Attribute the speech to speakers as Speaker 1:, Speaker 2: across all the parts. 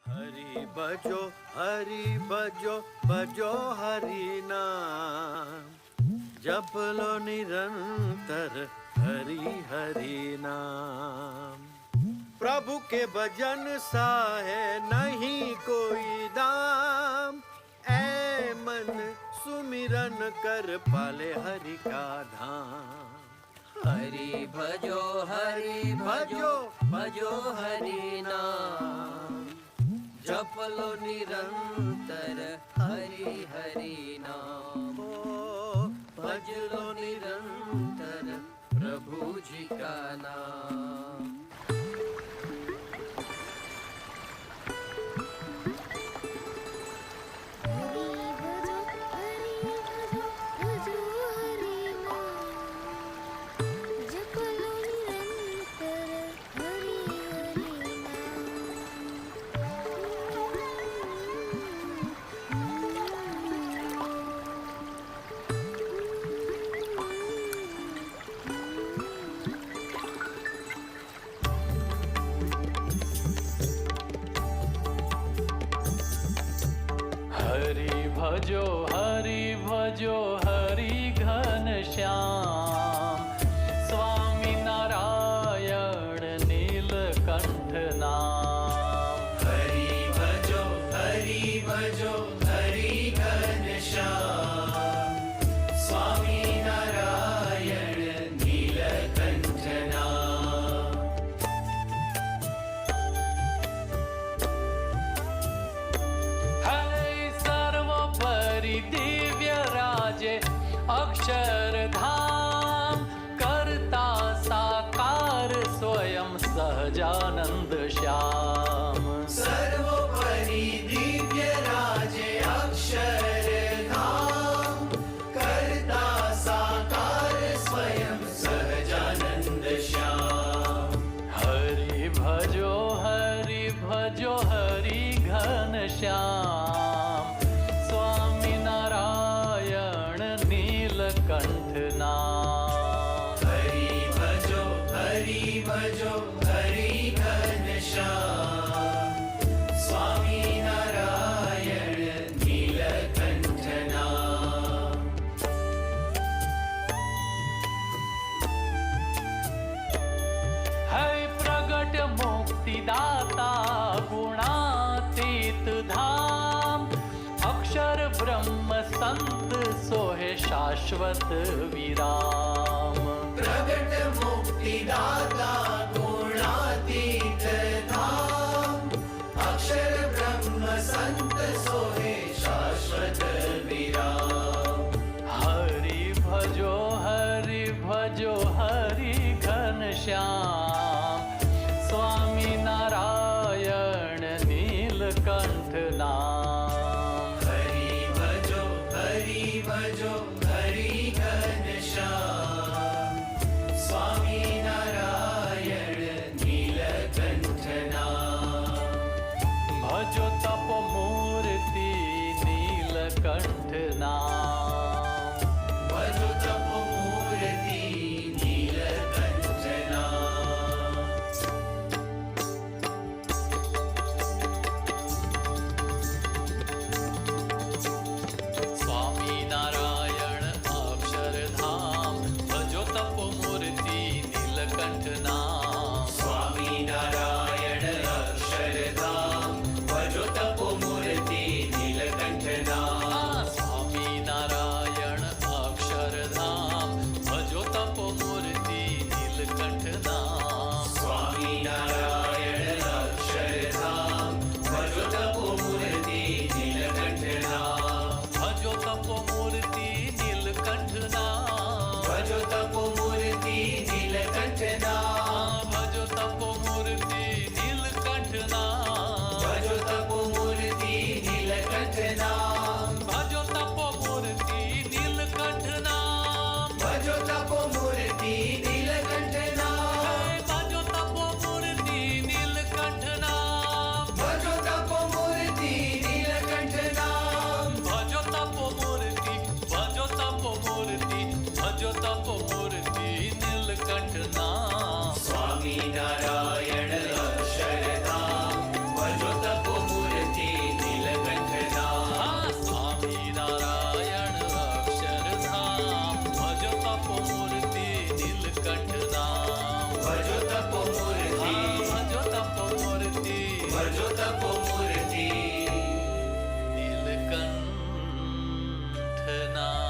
Speaker 1: हरि भजो भजो हरि नाम, जप लो निरंतर हरि हरि नाम। प्रभु के भजन सा है नहीं कोई दाम, ऐ मन सुमिरन कर पाले हरि का धाम।
Speaker 2: हरि भजो भजो हरि नाम, जप लो निरंतर हरि हरि नाम। भज लो निरंतर प्रभु जी का नाम।
Speaker 3: हरि भजो हरि घन श्याम, स्वामी नारायण नीलकंठ नाम।
Speaker 4: हरि भजो हरि घन श्याम, स्वामी नारायण नीलकंठ नाम।
Speaker 3: दिव्य राजे अक्षरधाम, करता साकार स्वयं सहजानंद श्याम।
Speaker 4: सर्वोपरि दिव्य राजे अक्षरधाम, करता साकार स्वयं सहजानंद श्याम।
Speaker 3: हरि भजो हरि घन श्याम, स्वामी नारायण नीलकंठ नाम।
Speaker 4: हरि भजो हरि घन श्याम, स्वामी नारायण नीलकंठ नाम।
Speaker 3: है प्रगट मुक्तिदाता गुणातीत धाम, अक्षर ब्रह्म संत सोहे शाश्वत विराम।
Speaker 4: प्रगट मुक्तिदाता गुणातीत धाम, अक्षर ब्रह्म संत सोहे शाश्वत विराम।
Speaker 3: हरि भजो हरि घन श्याम, स्वामी नारायण नीलकंठ नाम।
Speaker 4: हरि भजो हरि घन श्याम, स्वामी नारायण नीलकंठ नाम।
Speaker 3: भजो तप मूर्ति नीलकंठ नाम।
Speaker 4: भजो तप मूर्ति नीलकंठ नाम।
Speaker 3: स्वामी नारायण अक्षरधाम, भजो तप मूर्ति नीलकंठ नाम।
Speaker 4: स्वामी नारायण अक्षरधाम, भजो तप मूर्ति नीलकंठ नाम।
Speaker 3: स्वामी नारायण
Speaker 4: तप मूर्ति
Speaker 3: नीलकंठ नाम।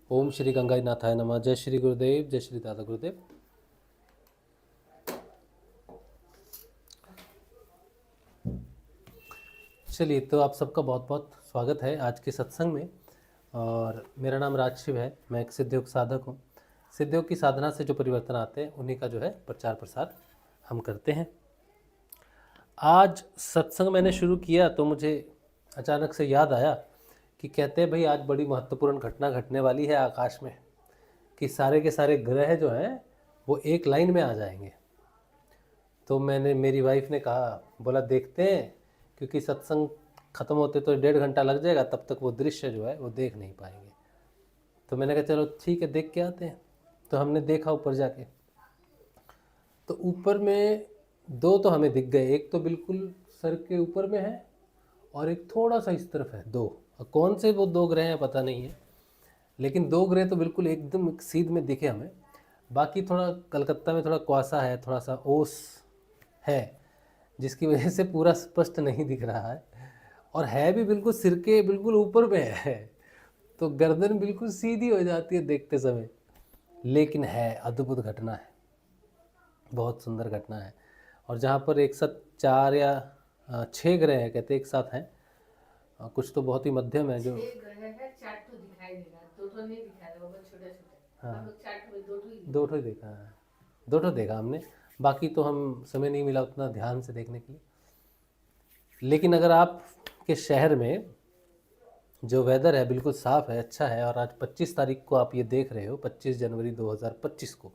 Speaker 5: ओम श्री गंगाई नाथाय नमः। जय श्री गुरुदेव, जय श्री दादा गुरुदेव। चलिए, तो आप सबका बहुत बहुत स्वागत है आज के सत्संग में। और मेरा नाम राजशिव है, मैं एक सिद्धयोग साधक हूँ। सिद्धयोग की साधना से जो परिवर्तन आते हैं उन्हीं का जो है प्रचार प्रसार हम करते हैं। आज सत्संग मैंने शुरू किया तो मुझे अचानक से याद आया कि कहते हैं भाई आज बड़ी महत्वपूर्ण घटना घटने वाली है आकाश में, कि सारे के सारे ग्रह जो हैं वो एक लाइन में आ जाएंगे। तो मेरी वाइफ ने कहा, बोला देखते हैं, क्योंकि सत्संग ख़त्म होते तो 1.5 घंटा लग जाएगा, तब तक वो दृश्य जो है वो देख नहीं पाएंगे। तो मैंने कहा चलो ठीक है, देख के आते हैं। तो हमने देखा ऊपर जाके, तो ऊपर में 2 तो हमें दिख गए। एक तो बिल्कुल सर के ऊपर में है और एक थोड़ा सा इस तरफ है। 2 कौन से वो 2 ग्रह हैं पता नहीं है, लेकिन 2 ग्रह तो बिल्कुल एकदम सीध में दिखे हमें। बाकी थोड़ा कलकत्ता में थोड़ा कुआसा है, थोड़ा सा ओस है, जिसकी वजह से पूरा स्पष्ट नहीं दिख रहा है। और है भी बिल्कुल सिर के बिल्कुल ऊपर में है, तो गर्दन बिल्कुल सीधी हो जाती है देखते समय। लेकिन है अद्भुत घटना है, बहुत सुंदर घटना है। और जहाँ पर एक साथ 4 या 6 ग्रह हैं, कहते एक साथ हैं, कुछ तो बहुत ही मध्यम है जो
Speaker 6: ग्रह है, 4 तो दिखाई दे रहा है, 2 तो नहीं दिखाई दे रहा, बहुत छोटे-छोटे।
Speaker 5: हाँ,
Speaker 6: हम लोग 4 में 2 ही
Speaker 5: 2 ही देखा है, 2 देखा हमने। बाकी तो हम समय नहीं मिला उतना ध्यान से देखने के लिए। लेकिन अगर आप के शहर में जो वेदर है बिल्कुल साफ़ है, अच्छा है, और आज 25 तारीख को आप ये देख रहे हो, 25 जनवरी 2025 को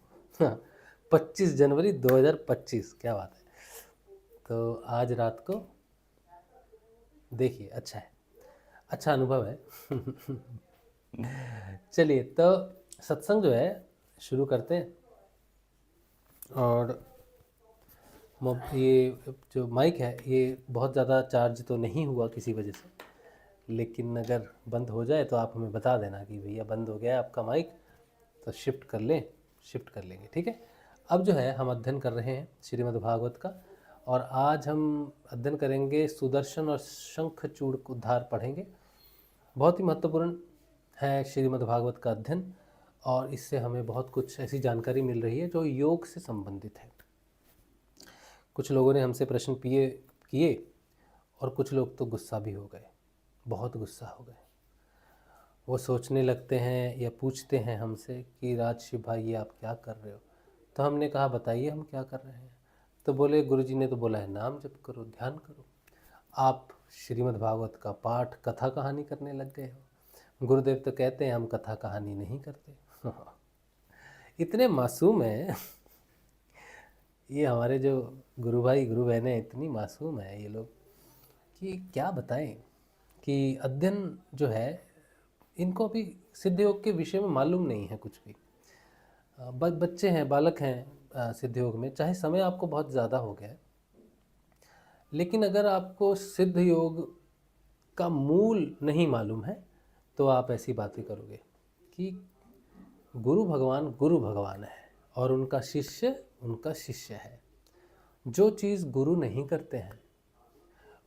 Speaker 5: 25 जनवरी 2025, क्या बात है। तो आज रात को देखिए, अच्छा है, अच्छा अनुभव है। चलिए, तो सत्संग जो है शुरू करते हैं। और ये जो माइक है ये बहुत ज़्यादा चार्ज तो नहीं हुआ किसी वजह से, लेकिन अगर बंद हो जाए तो आप हमें बता देना कि भैया बंद हो गया है आपका माइक, तो शिफ्ट कर लेंगे, ठीक है। अब जो है हम अध्ययन कर रहे हैं श्रीमद् भागवत का, और आज हम अध्ययन करेंगे सुदर्शन और शंखचूड़ उद्धार पढ़ेंगे। बहुत ही महत्वपूर्ण है श्रीमद् भागवत का अध्ययन, और इससे हमें बहुत कुछ ऐसी जानकारी मिल रही है जो योग से संबंधित है। कुछ लोगों ने हमसे प्रश्न किए और कुछ लोग तो गुस्सा भी हो गए, बहुत गुस्सा हो गए। वो सोचने लगते हैं या पूछते हैं हमसे कि राजशिव भाई ये आप क्या कर रहे हो। तो हमने कहा बताइए हम क्या कर रहे हैं। तो बोले गुरुजी ने तो बोला है नाम जप करो, ध्यान करो। आप श्रीमद् भागवत का पाठ कथा कहानी करने लग गए हो। गुरुदेव तो कहते हैं हम कथा कहानी नहीं करते। इतने मासूम हैं ये हमारे जो गुरु भाई गुरु बहनें, इतनी मासूम है ये लोग कि क्या बताएं। कि अध्ययन जो है इनको अभी सिद्ध योग के विषय में मालूम नहीं है कुछ भी। बच्चे हैं, बालक हैं सिद्ध योग में, चाहे समय आपको बहुत ज़्यादा हो गया है, लेकिन अगर आपको सिद्ध योग का मूल नहीं मालूम है तो आप ऐसी बातें करोगे कि गुरु भगवान है और उनका शिष्य है। जो चीज़ गुरु नहीं करते हैं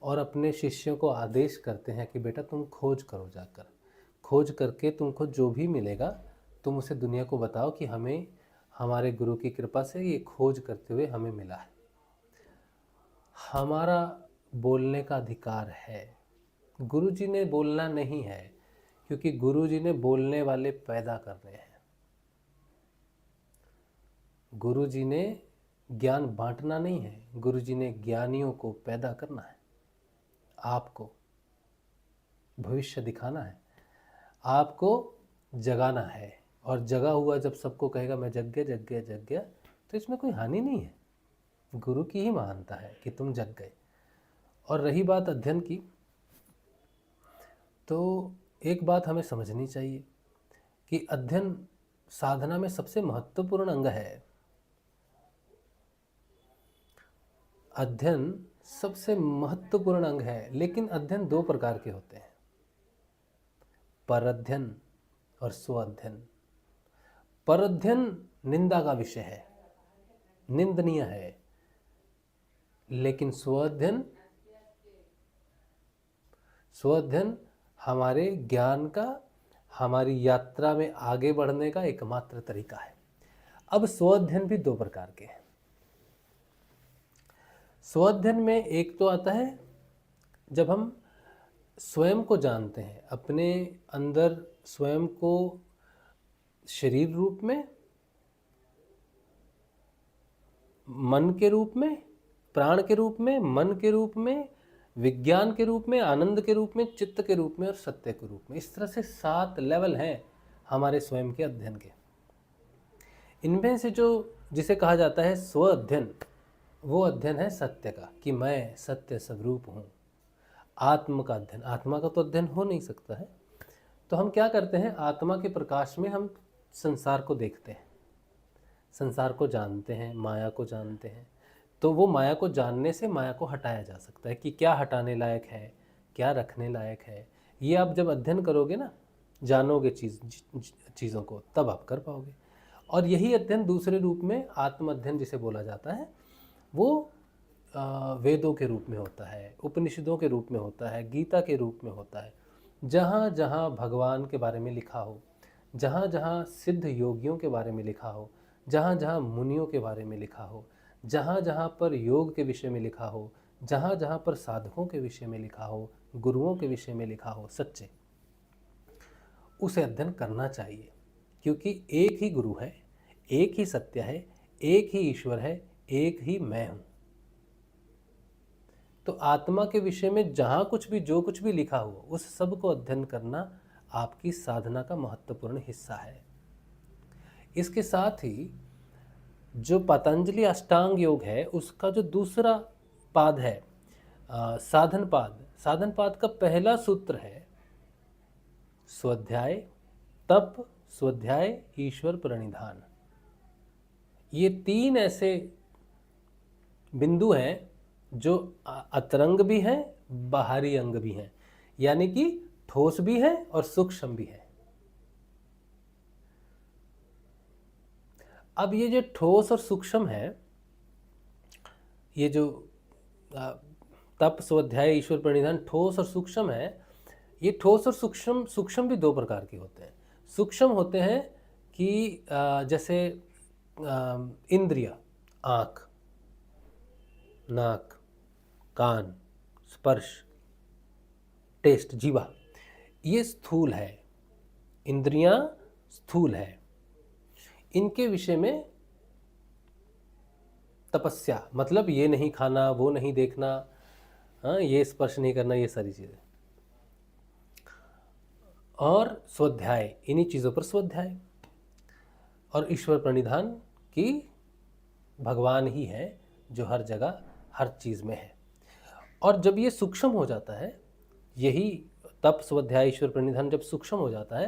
Speaker 5: और अपने शिष्यों को आदेश करते हैं कि बेटा तुम खोज करो, जाकर खोज करके तुमको जो भी मिलेगा तुम उसे दुनिया को बताओ कि हमें हमारे गुरु की कृपा से ये खोज करते हुए हमें मिला है। हमारा बोलने का अधिकार है। गुरु जी ने बोलना नहीं है, क्योंकि गुरु जी ने बोलने वाले पैदा करने हैं। गुरु जी ने ज्ञान बांटना नहीं है, गुरु जी ने ज्ञानियों को पैदा करना है। आपको भविष्य दिखाना है, आपको जगाना है। और जगा हुआ जब सबको कहेगा मैं जग गया, तो इसमें कोई हानि नहीं है। गुरु की ही महानता है कि तुम जग गए। और रही बात अध्ययन की, तो एक बात हमें समझनी चाहिए कि अध्ययन साधना में सबसे महत्वपूर्ण अंग है। अध्ययन सबसे महत्वपूर्ण अंग है, लेकिन अध्ययन दो प्रकार के होते हैं, परअध्ययन और स्वअध्ययन। परअध्ययन निंदा का विषय है, निंदनीय है, लेकिन स्वअध्ययन हमारे ज्ञान का, हमारी यात्रा में आगे बढ़ने का एकमात्र तरीका है। अब स्वअध्ययन भी दो प्रकार के हैं। स्वअध्ययन में एक तो आता है जब हम स्वयं को जानते हैं, अपने अंदर स्वयं को शरीर रूप में, मन के रूप में, प्राण के रूप में, मन के रूप में, विज्ञान के रूप में, आनंद के रूप में, चित्त के रूप में और सत्य के रूप में। इस तरह से 7 लेवल हैं हमारे स्वयं के अध्ययन के। इनमें से जो जिसे कहा जाता है स्व अध्ययन, वो अध्ययन है सत्य का, कि मैं सत्य स्वरूप हूँ। आत्म का अध्ययन, आत्मा का तो अध्ययन हो नहीं सकता है, तो हम क्या करते हैं, आत्मा के प्रकाश में हम संसार को देखते हैं, संसार को जानते हैं, माया को जानते हैं। तो वो माया को जानने से माया को हटाया जा सकता है कि क्या हटाने लायक है, क्या रखने लायक है। ये आप जब अध्ययन करोगे ना, जानोगे चीज़ों को, तब आप कर पाओगे। और यही अध्ययन दूसरे रूप में आत्म अध्ययन जिसे बोला जाता है, वो वेदों के रूप में होता है, उपनिषदों के रूप में होता है, गीता के रूप में होता है। जहाँ जहाँ भगवान के बारे में लिखा हो, जहाँ जहाँ सिद्ध योगियों के बारे में लिखा हो, जहाँ जहाँ मुनियों के बारे में लिखा हो, जहाँ जहाँ पर योग के विषय में लिखा हो, जहाँ जहाँ पर साधकों के विषय में लिखा हो, गुरुओं के विषय में लिखा हो सच्चे, उसे अध्ययन करना चाहिए। क्योंकि एक ही गुरु है, एक ही सत्य है, एक ही ईश्वर है, एक ही मैं हूँ। तो आत्मा के विषय में जहाँ कुछ भी, जो कुछ भी लिखा हुआ, उस सब को अध्ययन करना आपकी साधना का महत्वपूर्ण हिस्सा है। इसके साथ ही जो पतंजलि अष्टांग योग है, उसका जो दूसरा पाद है साधन पाद, साधन पाद का पहला सूत्र है स्वाध्याय, तप, स्वाध्याय, ईश्वर प्रणिधान। ये 3 ऐसे बिंदु हैं जो अतरंग भी हैं, बाहरी अंग भी हैं, यानी कि ठोस भी है और सूक्ष्म भी है। अब ये जो ठोस और सूक्ष्म है, ये जो तप, स्वाध्याय, ईश्वर प्रणिधान ठोस और सूक्ष्म है, ये ठोस और सूक्ष्म भी 2 प्रकार के होते हैं। सूक्ष्म होते हैं कि जैसे इंद्रिय, आँख, नाक, कान, स्पर्श, टेस्ट, जीवा, ये स्थूल है, इंद्रियां स्थूल है। इनके विषय में तपस्या, मतलब ये नहीं खाना, वो नहीं देखना, हाँ, ये स्पर्श नहीं करना, ये सारी चीज़ें। और स्वाध्याय, इन्हीं चीज़ों पर स्वाध्याय। और ईश्वर प्रणिधान की भगवान ही है जो हर जगह हर चीज़ में है। और जब ये सूक्ष्म हो जाता है, यही तप, स्वाध्याय, ईश्वर प्रणिधान जब सूक्ष्म हो जाता है,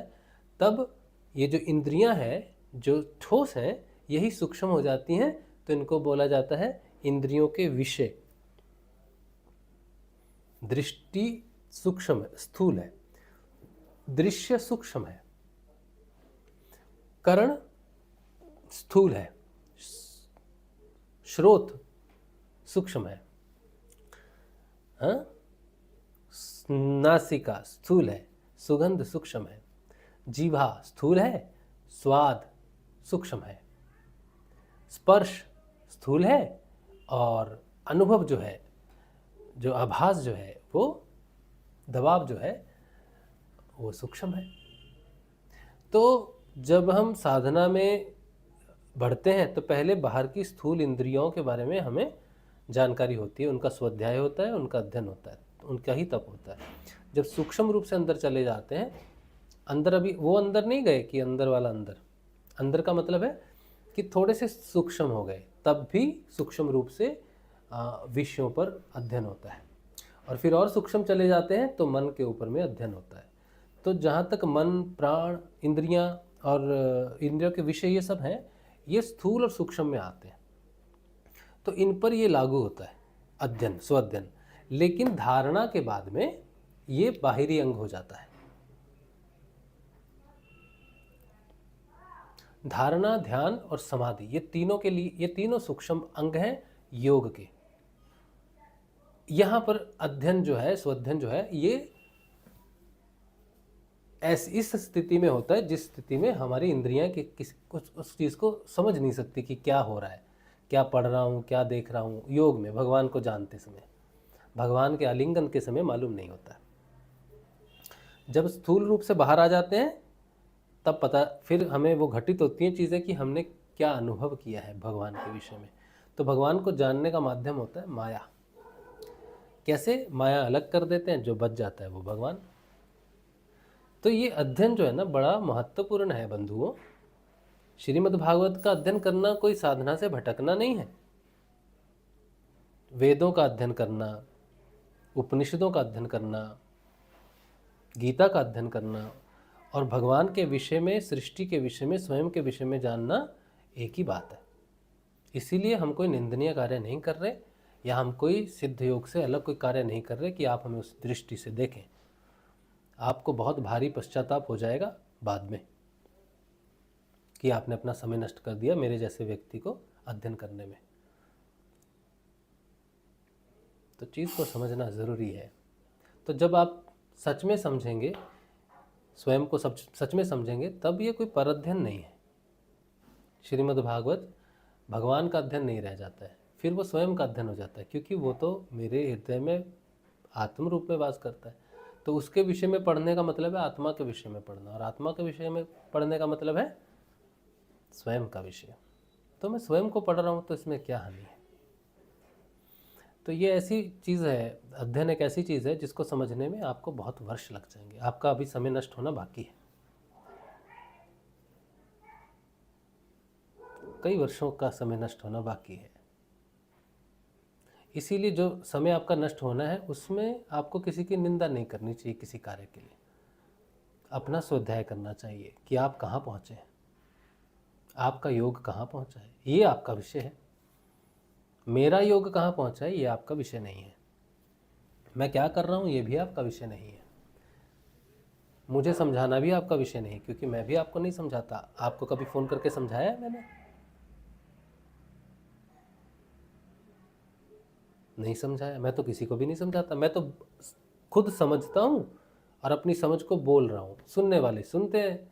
Speaker 5: तब ये जो इंद्रियां हैं, जो ठोस हैं, यही सूक्ष्म हो जाती हैं। तो इनको बोला जाता है इंद्रियों के विषय। दृष्टि सूक्ष्म है, स्थूल है, दृश्य सूक्ष्म है, कर्ण स्थूल है, श्रोत सूक्ष्म है, हाँ? नासिका स्थूल है, सुगंध सूक्ष्म है, जीवा स्थूल है, स्वाद सूक्ष्म है, स्पर्श स्थूल है, और अनुभव जो है, जो आभास जो है, वो दबाव जो है वो सूक्ष्म है। तो जब हम साधना में बढ़ते हैं तो पहले बाहर की स्थूल इंद्रियों के बारे में हमें जानकारी होती है, उनका स्वाध्याय होता है, उनका अध्ययन होता है, उनका ही तप होता है। जब सूक्ष्म रूप से अंदर चले जाते हैं, अंदर अभी वो अंदर नहीं गए कि अंदर वाला अंदर, अंदर का मतलब है कि थोड़े से सूक्ष्म हो गए, तब भी सूक्ष्म रूप से विषयों पर अध्ययन होता है। और फिर और सूक्ष्म चले जाते हैं तो मन के ऊपर में अध्ययन होता है। तो जहाँ तक मन, प्राण, इंद्रियाँ और इंद्रियों के विषय ये सब हैं, ये स्थूल और सूक्ष्म में आते हैं, तो इन पर ये लागू होता है अध्ययन, स्वाध्ययन। लेकिन धारणा के बाद में ये बाहरी अंग हो जाता है। धारणा, ध्यान और समाधि, ये तीनों के लिए, ये तीनों सूक्ष्म अंग हैं योग के। यहाँ पर अध्ययन जो है, स्वाध्ययन जो है, ये इस स्थिति में होता है जिस स्थिति में हमारी इंद्रियां कुछ उस चीज़ को समझ नहीं सकती कि क्या हो रहा है, क्या पढ़ रहा हूँ, क्या देख रहा हूँ। योग में भगवान को जानते समय, भगवान के आलिंगन के समय मालूम नहीं होता है। जब स्थूल रूप से बाहर आ जाते हैं तब पता, फिर हमें वो घटित होती हैं चीज़ें कि हमने क्या अनुभव किया है भगवान के विषय में। तो भगवान को जानने का माध्यम होता है माया। कैसे? माया अलग कर देते हैं, जो बच जाता है वो भगवान। तो ये अध्ययन जो है ना, बड़ा महत्वपूर्ण है बंधुओं। श्रीमद् भागवत का अध्ययन करना कोई साधना से भटकना नहीं है। वेदों का अध्ययन करना, उपनिषदों का अध्ययन करना, गीता का अध्ययन करना और भगवान के विषय में, सृष्टि के विषय में, स्वयं के विषय में जानना एक ही बात है। इसीलिए हम कोई निंदनीय कार्य नहीं कर रहे, या हम कोई सिद्ध योग से अलग कोई कार्य नहीं कर रहे कि आप हमें उस दृष्टि से देखें। आपको बहुत भारी पश्चाताप हो जाएगा बाद में कि आपने अपना समय नष्ट कर दिया मेरे जैसे व्यक्ति को अध्ययन करने में। तो चीज़ को समझना ज़रूरी है। तो जब आप सच में समझेंगे, स्वयं को सच में समझेंगे, तब ये कोई पर अध्ययन नहीं है। श्रीमद् भागवत भगवान का अध्ययन नहीं रह जाता है, फिर वो स्वयं का अध्ययन हो जाता है, क्योंकि वो तो मेरे हृदय में आत्म रूप में वास करता है। तो उसके विषय में पढ़ने का मतलब है आत्मा के विषय में पढ़ना, और आत्मा के विषय में पढ़ने का मतलब है स्वयं का विषय। तो मैं स्वयं को पढ़ रहा हूँ तो इसमें क्या हानि है? तो ये ऐसी चीज़ है, अध्ययन एक ऐसी चीज़ है जिसको समझने में आपको बहुत वर्ष लग जाएंगे। आपका अभी समय नष्ट होना बाकी है, कई वर्षों का समय नष्ट होना बाकी है। इसीलिए जो समय आपका नष्ट होना है उसमें आपको किसी की निंदा नहीं करनी चाहिए। किसी कार्य के लिए अपना स्वाध्याय करना चाहिए कि आप कहाँ पहुँचे हैं, आपका योग कहाँ पहुँचा है, ये आपका विषय है। मेरा योग कहाँ पहुँचा है ये आपका विषय नहीं है। मैं क्या कर रहा हूँ ये भी आपका विषय नहीं है। मुझे समझाना भी आपका विषय नहीं, क्योंकि मैं भी आपको नहीं समझाता। आपको कभी फ़ोन करके समझाया है मैंने? नहीं समझाया। मैं तो किसी को भी नहीं समझाता, मैं तो खुद समझता हूँ और अपनी समझ को बोल रहा हूँ। सुनने वाले सुनते हैं,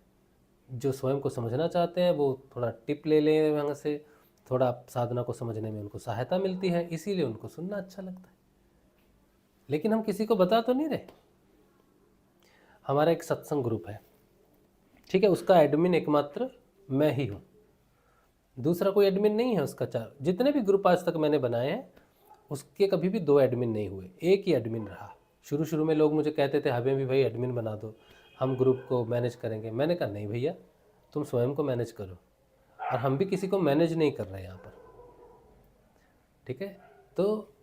Speaker 5: जो स्वयं को समझना चाहते हैं वो थोड़ा टिप ले लें वहाँ से, थोड़ा साधना को समझने में उनको सहायता मिलती है, इसीलिए उनको सुनना अच्छा लगता है। लेकिन हम किसी को बता तो नहीं रहे। हमारा एक सत्संग ग्रुप है, ठीक है, उसका एडमिन एकमात्र मैं ही हूँ, दूसरा कोई एडमिन नहीं है उसका। जितने भी ग्रुप आज तक मैंने बनाए हैं उसके कभी भी 2 एडमिन नहीं हुए, एक ही एडमिन रहा। शुरू में लोग मुझे कहते थे हमें भी भाई एडमिन बना दो, हम ग्रुप को मैनेज करेंगे। मैंने कहा नहीं भैया, तुम स्वयं को मैनेज करो, और हम भी किसी को मैनेज नहीं कर रहे हैं यहाँ पर, ठीक है। तो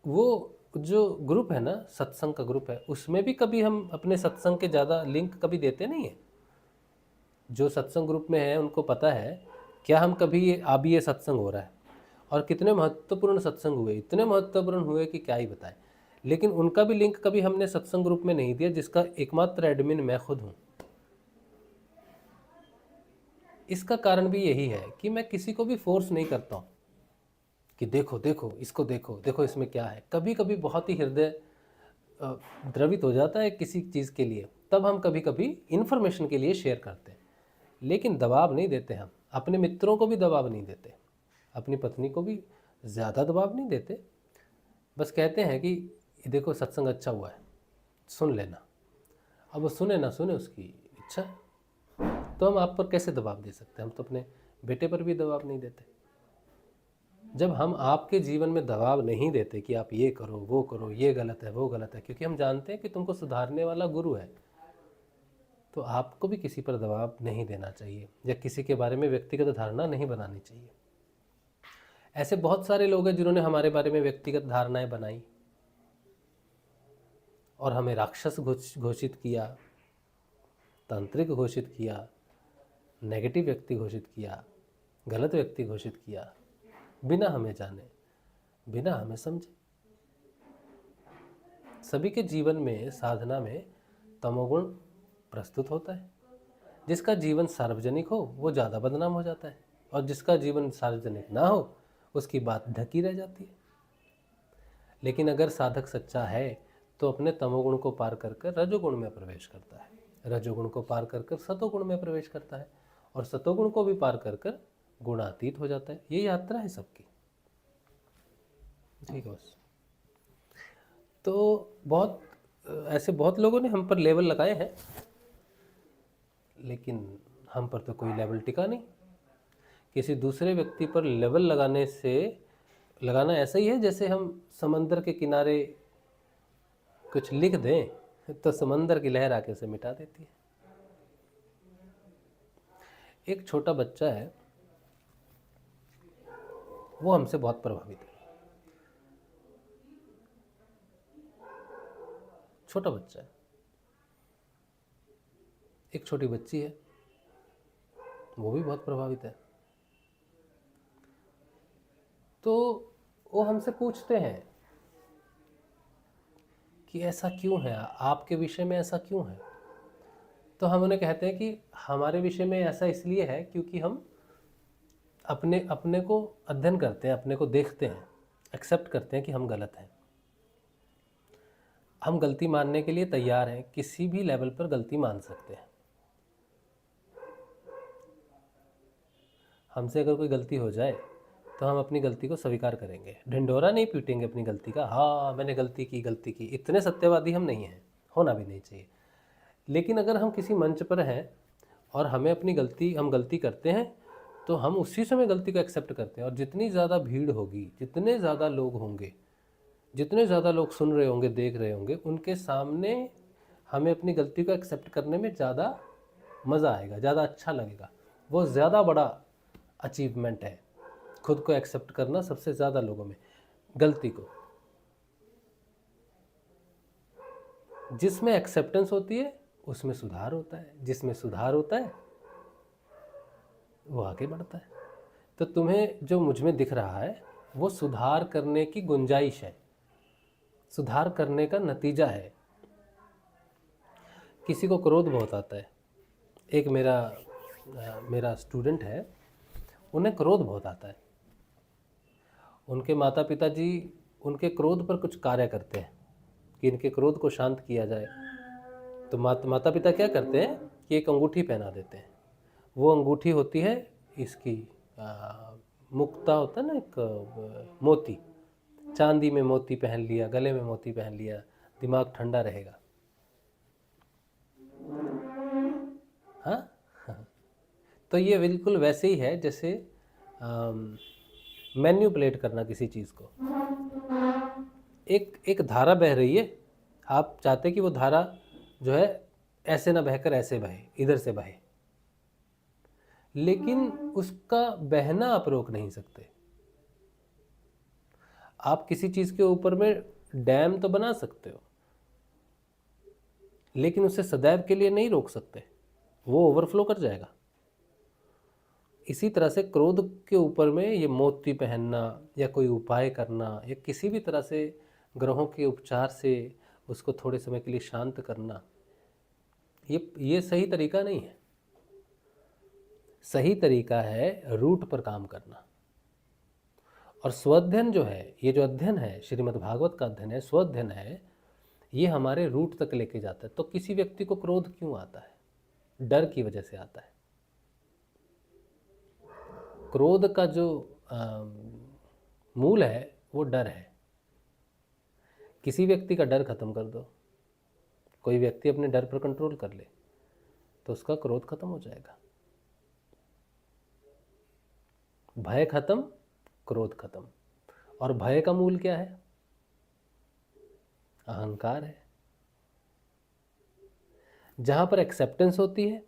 Speaker 5: वो जो ग्रुप है ना, सत्संग का ग्रुप है, उसमें भी कभी हम अपने सत्संग के ज़्यादा लिंक कभी देते नहीं है। जो सत्संग ग्रुप में है उनको पता है क्या हम कभी ये सत्संग हो रहा है और कितने महत्वपूर्ण सत्संग हुए, इतने महत्वपूर्ण हुए कि क्या ही बताएं। लेकिन उनका भी लिंक कभी हमने सत्संग ग्रुप में नहीं दिया, जिसका एकमात्र एडमिन मैं खुद हूँ। इसका कारण भी यही है कि मैं किसी को भी फोर्स नहीं करता हूँ कि देखो देखो इसको, देखो देखो इसमें क्या है। कभी कभी बहुत ही हृदय द्रवित हो जाता है किसी चीज़ के लिए, तब हम कभी कभी इन्फॉर्मेशन के लिए शेयर करते हैं, लेकिन दबाव नहीं देते। हम अपने मित्रों को भी दबाव नहीं देते, अपनी पत्नी को भी ज़्यादा दबाव नहीं देते। बस कहते हैं कि देखो सत्संग अच्छा हुआ है, सुन लेना। अब वो सुने ना सुने उसकी इच्छा है, तो हम आप पर कैसे दबाव दे सकते हैं? हम तो अपने बेटे पर भी दबाव नहीं देते। जब हम आपके जीवन में दबाव नहीं देते कि आप ये करो वो करो, ये गलत है वो गलत है, क्योंकि हम जानते हैं कि तुमको सुधारने वाला गुरु है, तो आपको भी किसी पर दबाव नहीं देना चाहिए या किसी के बारे में व्यक्तिगत धारणा नहीं बनानी चाहिए। ऐसे बहुत सारे लोग हैं जिन्होंने हमारे बारे में व्यक्तिगत धारणाएं बनाई और हमें राक्षस घोषित किया, तांत्रिक घोषित किया, नेगेटिव व्यक्ति घोषित किया, गलत व्यक्ति घोषित किया, बिना हमें जाने, बिना हमें समझे। सभी के जीवन में साधना में तमोगुण प्रस्तुत होता है। जिसका जीवन सार्वजनिक हो वो ज़्यादा बदनाम हो जाता है, और जिसका जीवन सार्वजनिक ना हो उसकी बात ढकी रह जाती है। लेकिन अगर साधक सच्चा है तो अपने तमोगुण को पार कर कर रजोगुण में प्रवेश करता है, रजोगुण को पार कर कर सतोगुण में प्रवेश करता है, और सतोगुण को भी पार कर कर गुणातीत हो जाता है। ये यात्रा है सबकी। ठीक है बस। तो ऐसे बहुत लोगों ने हम पर लेवल लगाए हैं, लेकिन हम पर तो कोई लेवल टिका नहीं। किसी दूसरे व्यक्ति पर लेवल लगाना ऐसा ही है जैसे हम समंदर के किनारे कुछ लिख दें तो समंदर की लहर आके उसे मिटा देती है। एक छोटा बच्चा है, वो हमसे बहुत प्रभावित है। छोटा बच्चा है, एक छोटी बच्ची है, वो भी बहुत प्रभावित है। तो वो हमसे पूछते हैं कि ऐसा क्यों है, आपके विषय में ऐसा क्यों है? तो हम उन्हें कहते हैं कि हमारे विषय में ऐसा इसलिए है क्योंकि हम अपने को अध्ययन करते हैं, अपने को देखते हैं, एक्सेप्ट करते हैं कि हम गलत हैं। हम गलती मानने के लिए तैयार हैं, किसी भी लेवल पर गलती मान सकते हैं। हमसे अगर कोई गलती हो जाए तो हम अपनी गलती को स्वीकार करेंगे, ढिंढोरा नहीं पीटेंगे अपनी गलती का। हाँ मैंने गलती की। इतने सत्यवादी हम नहीं हैं, होना भी नहीं चाहिए। लेकिन अगर हम किसी मंच पर हैं और हम गलती करते हैं तो हम उसी समय गलती को एक्सेप्ट करते हैं। और जितनी ज़्यादा भीड़ होगी, जितने ज़्यादा लोग होंगे, जितने ज़्यादा लोग सुन रहे होंगे, देख रहे होंगे, उनके सामने हमें अपनी गलती को एक्सेप्ट करने में ज़्यादा मज़ा आएगा, ज़्यादा अच्छा लगेगा। वो ज़्यादा बड़ा अचीवमेंट है, खुद को एक्सेप्ट करना सबसे ज़्यादा लोगों में। गलती को जिसमें एक्सेप्टेंस होती है उसमें सुधार होता है, जिसमें सुधार होता है वो आगे बढ़ता है। तो तुम्हें जो मुझ में दिख रहा है वो सुधार करने की गुंजाइश है, सुधार करने का नतीजा है। किसी को क्रोध बहुत आता है। एक मेरा स्टूडेंट है, उन्हें क्रोध बहुत आता है। उनके माता पिता जी उनके क्रोध पर कुछ कार्य करते हैं कि इनके क्रोध को शांत किया जाए। तो माता पिता क्या करते हैं कि एक अंगूठी पहना देते हैं। वो अंगूठी होती है इसकी मुक्ता होता है ना, एक मोती, चांदी में मोती पहन लिया, गले में मोती पहन लिया, दिमाग ठंडा रहेगा। हाँ, तो ये बिल्कुल वैसे ही है जैसे मैन्युपुलेट करना किसी चीज़ को। एक धारा बह रही है, आप चाहते कि वो धारा जो है ऐसे ना बहकर ऐसे बहे, इधर से बहे, लेकिन उसका बहना आप रोक नहीं सकते। आप किसी चीज़ के ऊपर में डैम तो बना सकते हो, लेकिन उसे सदैव के लिए नहीं रोक सकते, वो ओवरफ्लो कर जाएगा। इसी तरह से क्रोध के ऊपर में ये मोती पहनना या कोई उपाय करना या किसी भी तरह से ग्रहों के उपचार से उसको थोड़े समय के लिए शांत करना, ये सही तरीका नहीं है। सही तरीका है रूट पर काम करना। और स्वाध्ययन जो है, ये जो अध्ययन है, श्रीमद् भागवत का अध्ययन है, स्वाध्ययन है, ये हमारे रूट तक लेके जाता है। तो किसी व्यक्ति को क्रोध क्यों आता है? डर की वजह से आता है। क्रोध का जो मूल है वो डर है। किसी व्यक्ति का डर खत्म कर दो, कोई व्यक्ति अपने डर पर कंट्रोल कर ले तो उसका क्रोध खत्म हो जाएगा। भय खत्म, क्रोध खत्म। और भय का मूल क्या है? अहंकार है। जहां पर एक्सेप्टेंस होती है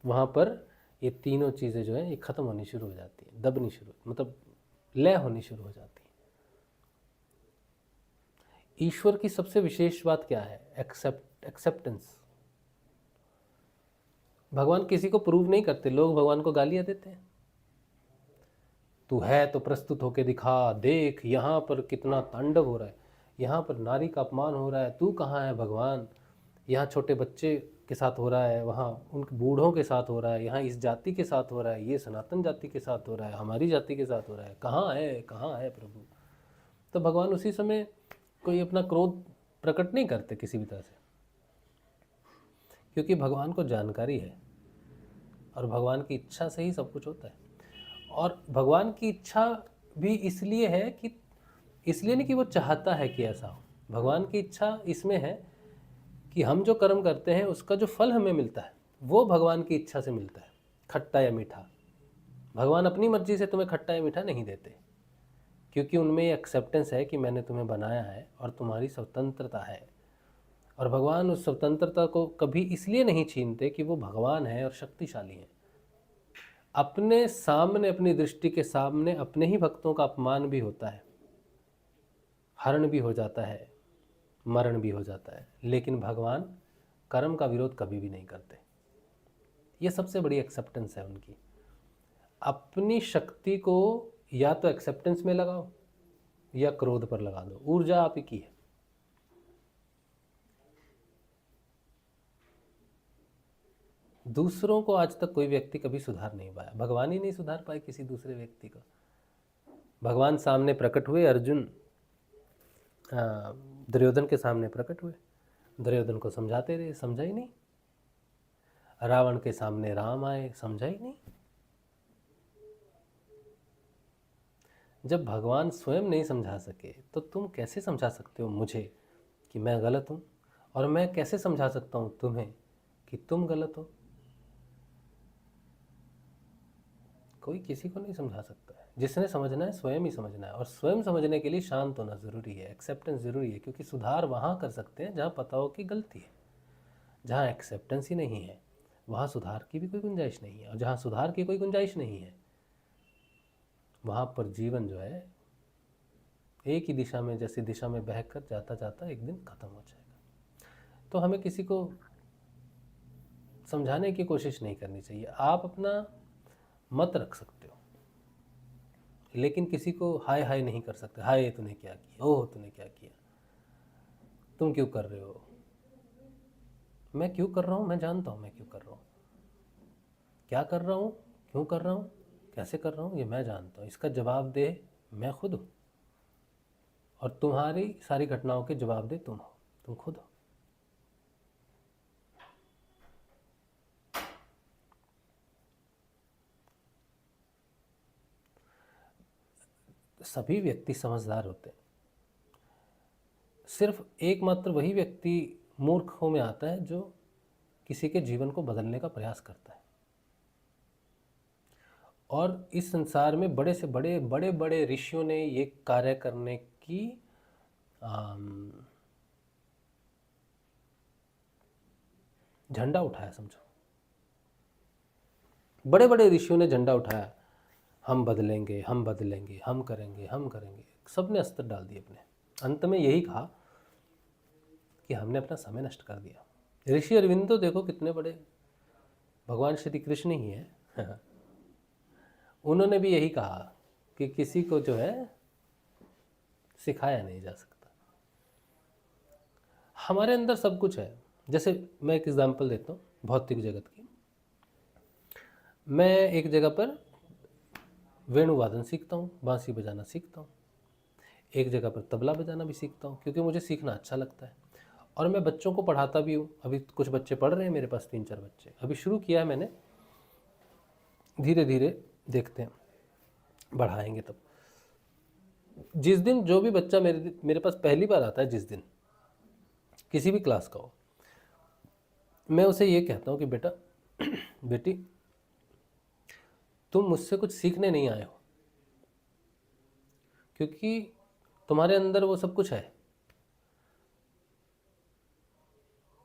Speaker 5: वहां पर ये तीनों चीजें जो है ये खत्म होनी शुरू हो जाती है, दबनी शुरू, मतलब लय होनी शुरू हो जाती है। ईश्वर की सबसे विशेष बात क्या है? एक्सेप्टेंस। भगवान किसी को प्रूव नहीं करते। लोग भगवान को गालियां देते हैं, तू है तो प्रस्तुत होके दिखा, देख यहाँ पर कितना तांडव हो रहा है, यहाँ पर नारी का अपमान हो रहा है, तू कहाँ है भगवान? यहाँ छोटे बच्चे के साथ हो रहा है, वहाँ उन बूढ़ों के साथ हो रहा है, यहाँ इस जाति के साथ हो रहा है, ये सनातन जाति के साथ हो रहा है, हमारी जाति के साथ हो रहा है। कहाँ है प्रभु? तो भगवान उसी समय कोई अपना क्रोध प्रकट नहीं करते किसी भी तरह से, क्योंकि भगवान को जानकारी है और भगवान की इच्छा से ही सब कुछ होता है। और भगवान की इच्छा भी इसलिए है कि, इसलिए नहीं कि वो चाहता है कि ऐसा हो। भगवान की इच्छा इसमें है कि हम जो कर्म करते हैं उसका जो फल हमें मिलता है वो भगवान की इच्छा से मिलता है, खट्टा या मीठा। भगवान अपनी मर्जी से तुम्हें खट्टा या मीठा नहीं देते, क्योंकि उनमें ये एक्सेप्टेंस है कि मैंने तुम्हें बनाया है और तुम्हारी स्वतंत्रता है। और भगवान उस स्वतंत्रता को कभी इसलिए नहीं छीनते कि वो भगवान है और शक्तिशाली हैं। अपने सामने, अपनी दृष्टि के सामने अपने ही भक्तों का अपमान भी होता है, हरण भी हो जाता है, मरण भी हो जाता है, लेकिन भगवान कर्म का विरोध कभी भी नहीं करते। ये सबसे बड़ी एक्सेप्टेंस है उनकी। अपनी शक्ति को या तो एक्सेप्टेंस में लगाओ या क्रोध पर लगा दो, ऊर्जा आप ही की है। दूसरों को आज तक कोई व्यक्ति कभी सुधार नहीं पाया, भगवान ही नहीं सुधार पाए किसी दूसरे व्यक्ति को। भगवान सामने प्रकट हुए, अर्जुन दुर्योधन के सामने प्रकट हुए, दुर्योधन को समझाते रहे, समझा ही नहीं। रावण के सामने राम आए, समझा ही नहीं। जब भगवान स्वयं नहीं समझा सके तो तुम कैसे समझा सकते हो मुझे कि मैं गलत हूँ? और मैं कैसे समझा सकता हूँ तुम्हें कि तुम गलत हो? कोई किसी को नहीं समझा सकता है। जिसने समझना है स्वयं ही समझना है, और स्वयं समझने के लिए शांत होना ज़रूरी है, एक्सेप्टेंस ज़रूरी है, क्योंकि सुधार वहाँ कर सकते हैं जहाँ पता हो कि गलती है। जहाँ एक्सेप्टेंस ही नहीं है वहाँ सुधार की भी कोई गुंजाइश नहीं है, और जहाँ सुधार की कोई गुंजाइश नहीं है वहाँ पर जीवन जो है एक ही दिशा में, जैसी दिशा में बहकर जाता जाता एक दिन ख़त्म हो जाएगा। तो हमें किसी को समझाने की कोशिश नहीं करनी चाहिए। आप अपना मत रख सकते हो, लेकिन किसी को हाय हाय नहीं कर सकते। हाय तूने क्या किया, ओह तूने क्या किया, तुम क्यों कर रहे हो? मैं क्यों कर रहा हूँ, मैं जानता हूँ मैं क्यों कर रहा हूँ, क्या कर रहा हूँ, क्यों कर रहा हूँ, कैसे कर रहा हूँ, ये मैं जानता हूँ। इसका जवाब दे मैं खुद हूँ, और तुम्हारी सारी घटनाओं के जवाब दे तुम हो, तुम खुद हो। सभी व्यक्ति समझदार होते हैं, सिर्फ एकमात्र वही व्यक्ति मूर्खों में आता है जो किसी के जीवन को बदलने का प्रयास करता है। और इस संसार में बड़े से बड़े बड़े बड़े ऋषियों ने ये कार्य करने की झंडा उठाया। समझो, बड़े बड़े ऋषियों ने झंडा उठाया, हम बदलेंगे, हम बदलेंगे, हम करेंगे, हम करेंगे। सब ने अस्त्र डाल दिए अपने। अंत में यही कहा कि हमने अपना समय नष्ट कर दिया। ऋषि अरविंद तो देखो कितने बड़े भगवान श्री कृष्ण ही हैं। उन्होंने भी यही कहा कि किसी को जो है सिखाया नहीं जा सकता। हमारे अंदर सब कुछ है। जैसे मैं एक एग्जांपल देता हूँ भौतिक जगत की। मैं एक जगह पर वेणु वादन सीखता हूँ, बांसुरी बजाना सीखता हूँ, एक जगह पर तबला बजाना भी सीखता हूँ, क्योंकि मुझे सीखना अच्छा लगता है। और मैं बच्चों को पढ़ाता भी हूँ। अभी कुछ बच्चे पढ़ रहे हैं मेरे पास, 3-4 बच्चे अभी शुरू किया है मैंने, धीरे धीरे देखते हैं, बढ़ाएंगे तब। जिस दिन जो भी बच्चा मेरे पास पहली बार आता है, जिस दिन किसी भी क्लास का हो, मैं उसे ये कहता हूँ कि बेटा बेटी, तुम मुझसे कुछ सीखने नहीं आए हो, क्योंकि तुम्हारे अंदर वो सब कुछ है।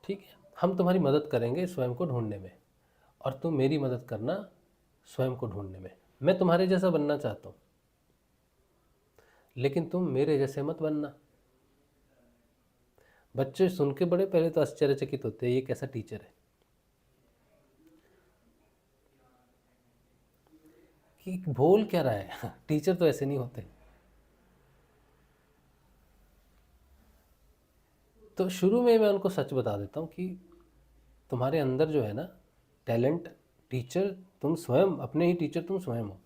Speaker 5: ठीक है, हम तुम्हारी मदद करेंगे स्वयं को ढूंढने में, और तुम मेरी मदद करना स्वयं को ढूंढने में। मैं तुम्हारे जैसा बनना चाहता हूँ, लेकिन तुम मेरे जैसे मत बनना। बच्चे सुन के बड़े पहले तो आश्चर्यचकित होते हैं, ये कैसा टीचर है कि बोल क्या रहा है। टीचर तो ऐसे नहीं होते। तो शुरू में मैं उनको सच बता देता हूँ कि तुम्हारे अंदर जो है ना टैलेंट, टीचर तुम स्वयं, अपने ही टीचर तुम स्वयं हो।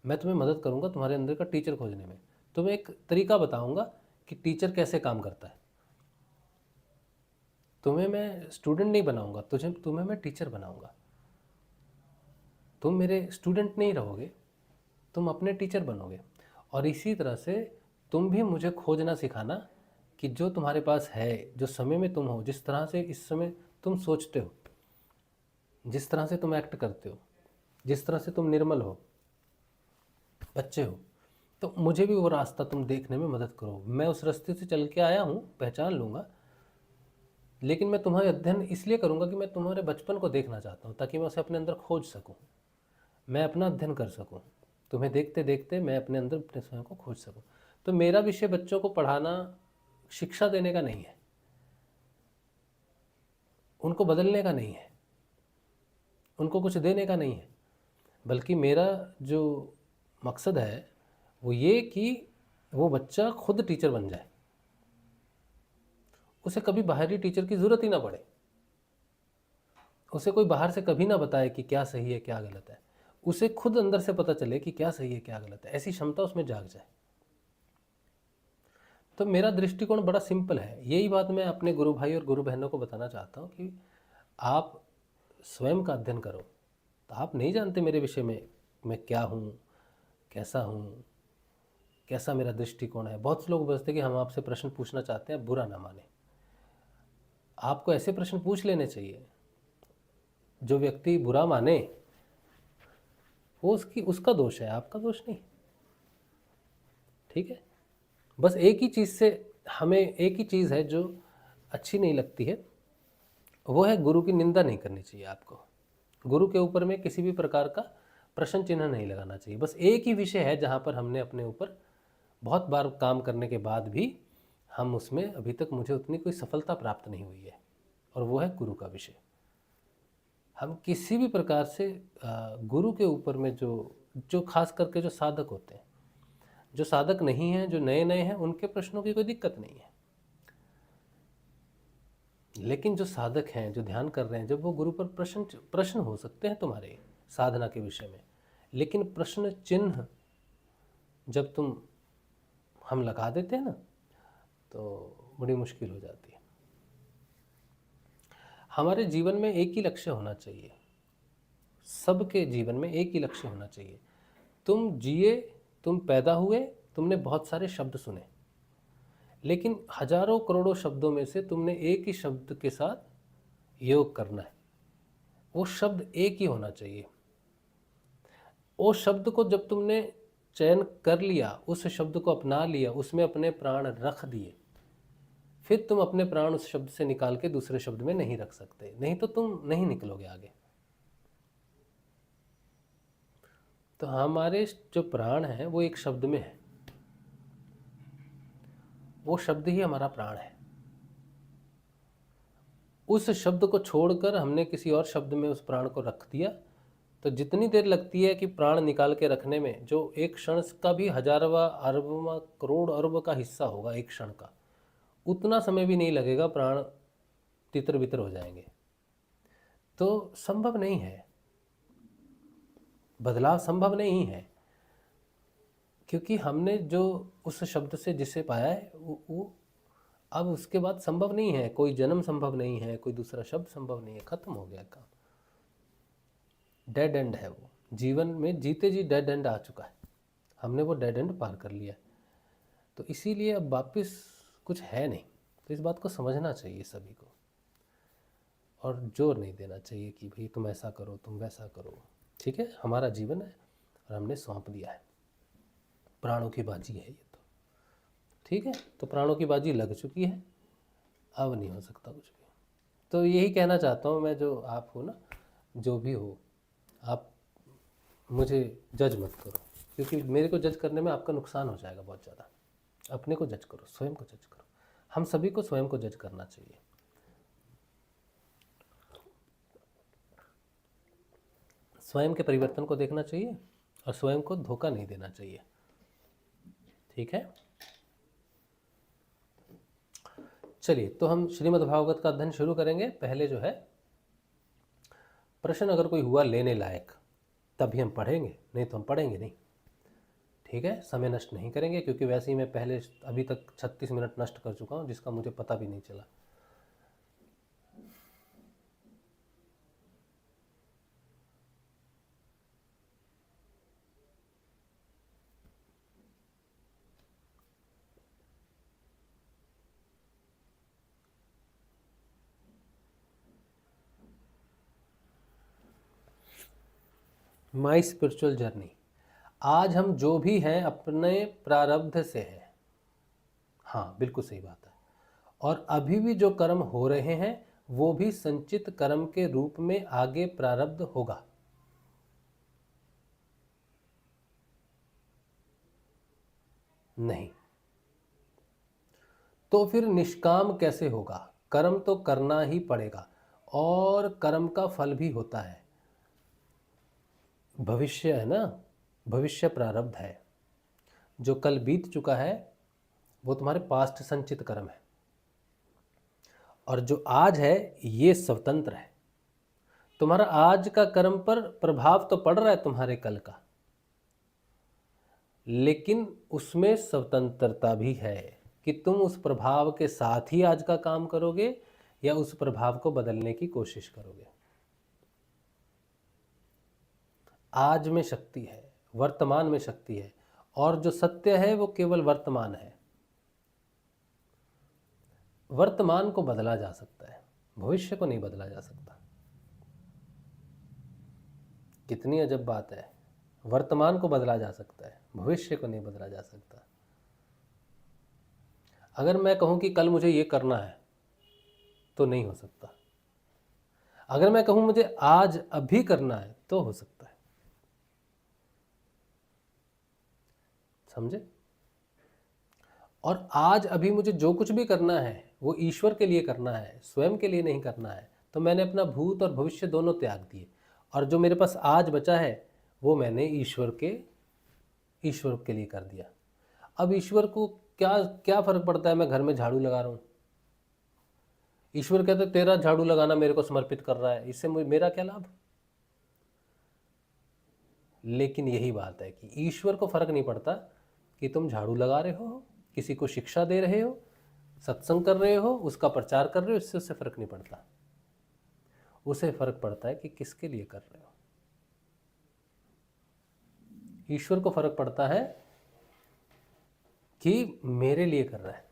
Speaker 5: मैं तुम्हें मदद करूँगा तुम्हारे अंदर का टीचर खोजने में। तुम्हें एक तरीका बताऊँगा कि टीचर कैसे काम करता है। तुम्हें मैं स्टूडेंट नहीं बनाऊँगा, तुम्हें मैं टीचर बनाऊँगा। तुम मेरे स्टूडेंट नहीं रहोगे, तुम अपने टीचर बनोगे। और इसी तरह से तुम भी मुझे खोजना सिखाना कि जो तुम्हारे पास है, जो समय में तुम हो, जिस तरह से इस समय तुम सोचते हो, जिस तरह से तुम एक्ट करते हो, जिस तरह से तुम निर्मल हो, बच्चे हो, तो मुझे भी वो रास्ता तुम देखने में मदद करो। मैं उस रास्ते से चल के आया हूँ, पहचान लूँगा, लेकिन मैं तुम्हारा अध्ययन इसलिए करूँगा कि मैं तुम्हारे बचपन को देखना चाहता हूँ, ताकि मैं उसे अपने अंदर खोज सकूँ, मैं अपना अध्ययन कर सकूँ। तुम्हें देखते देखते मैं अपने अंदर अपने स्वयं को खोज सकूँ। तो मेरा विषय बच्चों को पढ़ाना, शिक्षा देने का नहीं है, उनको बदलने का नहीं है, उनको कुछ देने का नहीं है, बल्कि मेरा जो मकसद है वो ये कि वो बच्चा खुद टीचर बन जाए, उसे कभी बाहरी टीचर की ज़रूरत ही ना पड़े, उसे कोई बाहर से कभी ना बताए कि क्या सही है क्या गलत है, उसे खुद अंदर से पता चले कि क्या सही है क्या गलत है, ऐसी क्षमता उसमें जाग जाए। तो मेरा दृष्टिकोण बड़ा सिंपल है। यही बात मैं अपने गुरु भाई और गुरु बहनों को बताना चाहता हूँ कि आप स्वयं का अध्ययन करो। तो आप नहीं जानते मेरे विषय में मैं क्या हूँ, कैसा मेरा दृष्टिकोण है। बहुत से लोग बोलते कि हम आपसे प्रश्न पूछना चाहते हैं, बुरा ना माने, आपको ऐसे प्रश्न पूछ लेने चाहिए। जो व्यक्ति बुरा माने वो उसका दोष है, आपका दोष नहीं। ठीक है, बस एक ही चीज़ से हमें, एक ही चीज़ है जो अच्छी नहीं लगती है, वो है गुरु की निंदा नहीं करनी चाहिए आपको। गुरु के ऊपर में किसी भी प्रकार का प्रश्न चिन्ह नहीं लगाना चाहिए। बस एक ही विषय है जहाँ पर हमने अपने ऊपर बहुत बार काम करने के बाद भी हम उसमें अभी तक मुझे उतनी कोई सफलता प्राप्त नहीं हुई है, और वो है गुरु का विषय। हम किसी भी प्रकार से गुरु के ऊपर में जो खास करके जो साधक होते हैं, जो साधक नहीं हैं, जो नए नए हैं, उनके प्रश्नों की कोई दिक्कत नहीं है। लेकिन जो साधक हैं, जो ध्यान कर रहे हैं, जब वो गुरु पर प्रश्न हो सकते हैं तुम्हारे साधना के विषय में, लेकिन प्रश्न चिन्ह जब हम लगा देते हैं ना, तो बड़ी मुश्किल हो जाती है। हमारे जीवन में एक ही लक्ष्य होना चाहिए, सबके जीवन में एक ही लक्ष्य होना चाहिए। तुम जिए, तुम पैदा हुए, तुमने बहुत सारे शब्द सुने, लेकिन हजारों करोड़ों शब्दों में से तुमने एक ही शब्द के साथ योग करना है। वो शब्द एक ही होना चाहिए। वो शब्द को जब तुमने चयन कर लिया, उस शब्द को अपना लिया, उसमें अपने प्राण रख दिए, फिर तुम अपने प्राण उस शब्द से निकाल के दूसरे शब्द में नहीं रख सकते, नहीं तो तुम नहीं निकलोगे आगे। तो हमारे जो प्राण है वो एक शब्द में है, वो शब्द ही हमारा प्राण है। उस शब्द को छोड़कर हमने किसी और शब्द में उस प्राण को रख दिया, तो जितनी देर लगती है कि प्राण निकाल के रखने में, जो एक क्षण का भी हजारवां अरबवां करोड़ अरब का हिस्सा होगा एक क्षण का, उतना समय भी नहीं लगेगा प्राण तितर बितर हो जाएंगे। तो संभव नहीं है, बदलाव संभव नहीं है, क्योंकि हमने जो उस शब्द से जिसे पाया है वो अब उसके बाद संभव नहीं है। कोई जन्म संभव नहीं है, कोई दूसरा शब्द संभव नहीं है, खत्म हो गया काम, डेड एंड है वो। जीवन में जीते जी डेड एंड आ चुका है, हमने वो डेड एंड पार कर लिया। तो इसीलिए अब वापस कुछ है नहीं। तो इस बात को समझना चाहिए सभी को, और जोर नहीं देना चाहिए कि भाई तुम ऐसा करो तुम वैसा करो। ठीक है, हमारा जीवन है और हमने सौंप दिया है, प्राणों की बाजी है ये तो। ठीक है, तो प्राणों की बाजी लग चुकी है, अब नहीं हो सकता कुछ भी। तो यही कहना चाहता हूँ मैं, जो आप हो ना, जो भी हो, आप मुझे जज मत करो, क्योंकि मेरे को जज करने में आपका नुकसान हो जाएगा बहुत ज़्यादा। अपने को जज करो, स्वयं को जज करो। हम सभी को स्वयं को जज करना चाहिए। स्वयं के परिवर्तन को देखना चाहिए और स्वयं को धोखा नहीं देना चाहिए। ठीक है, चलिए तो हम श्रीमद् भागवत का अध्ययन शुरू करेंगे। पहले जो है प्रश्न अगर कोई हुआ लेने लायक तभी हम पढ़ेंगे, नहीं तो हम पढ़ेंगे नहीं। ठीक है, समय नष्ट नहीं करेंगे, क्योंकि वैसे ही मैं पहले अभी तक 36 मिनट नष्ट कर चुका हूँ, जिसका मुझे पता भी नहीं चला। My spiritual journey. आज हम जो भी हैं अपने प्रारब्ध से हैं। हाँ, बिल्कुल सही बात है। और अभी भी जो कर्म हो रहे हैं वो भी संचित कर्म के रूप में आगे प्रारब्ध होगा। नहीं तो फिर निष्काम कैसे होगा? कर्म तो करना ही पड़ेगा, और कर्म का फल भी होता है। भविष्य है ना, भविष्य प्रारब्ध है। जो कल बीत चुका है वो तुम्हारे पास्ट संचित कर्म है, और जो आज है ये स्वतंत्र है। तुम्हारा आज का कर्म पर प्रभाव तो पड़ रहा है तुम्हारे कल का, लेकिन उसमें स्वतंत्रता भी है कि तुम उस प्रभाव के साथ ही आज का काम करोगे या उस प्रभाव को बदलने की कोशिश करोगे। आज में शक्ति है, वर्तमान में शक्ति है, और जो सत्य है वो केवल वर्तमान है। वर्तमान को बदला जा सकता है, भविष्य को नहीं बदला जा सकता। कितनी अजब बात है, वर्तमान को बदला जा सकता है, भविष्य को नहीं बदला जा सकता। अगर मैं कहूं कि कल मुझे ये करना है तो नहीं हो सकता। अगर मैं कहूं मुझे आज अभी करना है तो हो सकता है। समझे? और आज अभी मुझे जो कुछ भी करना है वो ईश्वर के लिए करना है, स्वयं के लिए नहीं करना है। तो मैंने अपना भूत और भविष्य दोनों त्याग दिए, और जो मेरे पास आज बचा है वो मैंने ईश्वर के लिए कर दिया। अब ईश्वर को क्या फर्क पड़ता है मैं घर में झाड़ू लगा रहा हूँ? ईश्वर कहते तेरा झाड़ू लगाना मेरे को समर्पित कर रहा है, इससे मेरा क्या लाभ? लेकिन यही बात है कि ईश्वर को फर्क नहीं पड़ता कि तुम झाड़ू लगा रहे हो, किसी को शिक्षा दे रहे हो, सत्संग कर रहे हो, उसका प्रचार कर रहे हो, इससे उसे फर्क नहीं पड़ता। उसे फर्क पड़ता है कि किसके लिए कर रहे हो। ईश्वर को फर्क पड़ता है कि मेरे लिए कर रहा है।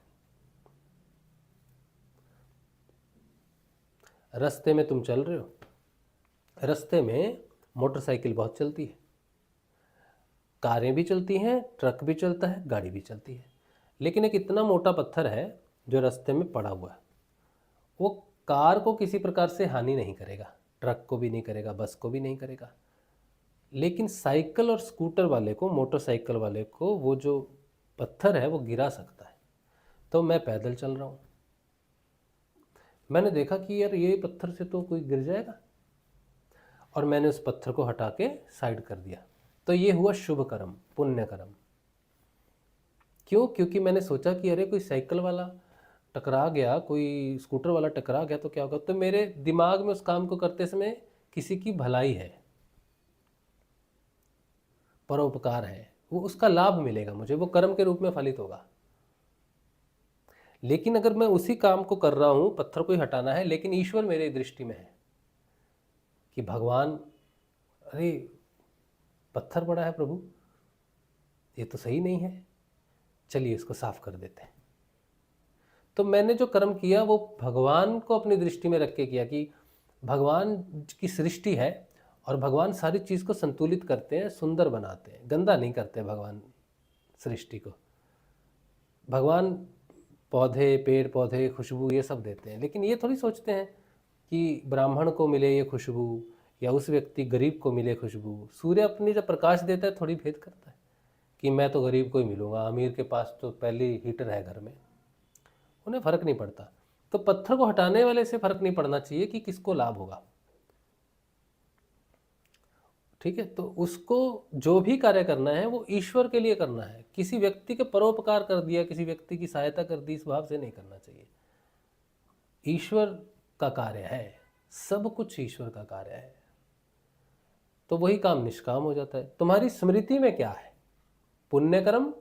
Speaker 5: रास्ते में तुम चल रहे हो, रास्ते में मोटरसाइकिल बहुत चलती है, कारें भी चलती हैं, ट्रक भी चलता है, गाड़ी भी चलती है, लेकिन एक इतना मोटा पत्थर है जो रास्ते में पड़ा हुआ है। वो कार को किसी प्रकार से हानि नहीं करेगा, ट्रक को भी नहीं करेगा, बस को भी नहीं करेगा, लेकिन साइकिल और स्कूटर वाले को, मोटरसाइकिल वाले को वो जो पत्थर है वो गिरा सकता है। तो मैं पैदल चल रहा हूँ, मैंने देखा कि यार ये पत्थर से तो कोई गिर जाएगा, और मैंने उस पत्थर को हटा के साइड कर दिया। तो ये हुआ शुभ कर्म, पुण्य कर्म। क्यों? क्योंकि मैंने सोचा कि अरे कोई साइकिल वाला टकरा गया, कोई स्कूटर वाला टकरा गया तो क्या होगा, तो मेरे दिमाग में उस काम को करते समय किसी की भलाई है, परोपकार है, वो उसका लाभ मिलेगा मुझे, वो कर्म के रूप में फलित होगा। लेकिन अगर मैं उसी काम को कर रहा हूँ, पत्थर को ही हटाना है, लेकिन ईश्वर मेरे दृष्टि में है कि भगवान, अरे पत्थर पड़ा है प्रभु, ये तो सही नहीं है, चलिए इसको साफ कर देते हैं। तो मैंने जो कर्म किया वो भगवान को अपनी दृष्टि में रख के किया कि भगवान की सृष्टि है और भगवान सारी चीज़ को संतुलित करते हैं, सुंदर बनाते हैं, गंदा नहीं करते भगवान सृष्टि को। भगवान पौधे, पेड़ पौधे, खुशबू ये सब देते हैं, लेकिन ये थोड़ी सोचते हैं कि ब्राह्मण को मिले ये खुशबू या उस व्यक्ति गरीब को मिले खुशबू। सूर्य अपनी जब प्रकाश देता है थोड़ी भेद करता है कि मैं तो गरीब को ही मिलूँगा, अमीर के पास तो पहले ही हीटर है घर में, उन्हें फ़र्क नहीं पड़ता। तो पत्थर को हटाने वाले से फ़र्क नहीं पड़ना चाहिए कि किसको लाभ होगा, ठीक है। तो उसको जो भी कार्य करना है वो ईश्वर के लिए करना है, किसी व्यक्ति के परोपकार कर दिया, किसी व्यक्ति की सहायता कर दी, इस भाव से नहीं करना चाहिए। ईश्वर का कार्य है, सब कुछ ईश्वर का कार्य है, तो वही काम निष्काम हो जाता है। तुम्हारी स्मृति में क्या है, पुण्य कर्म।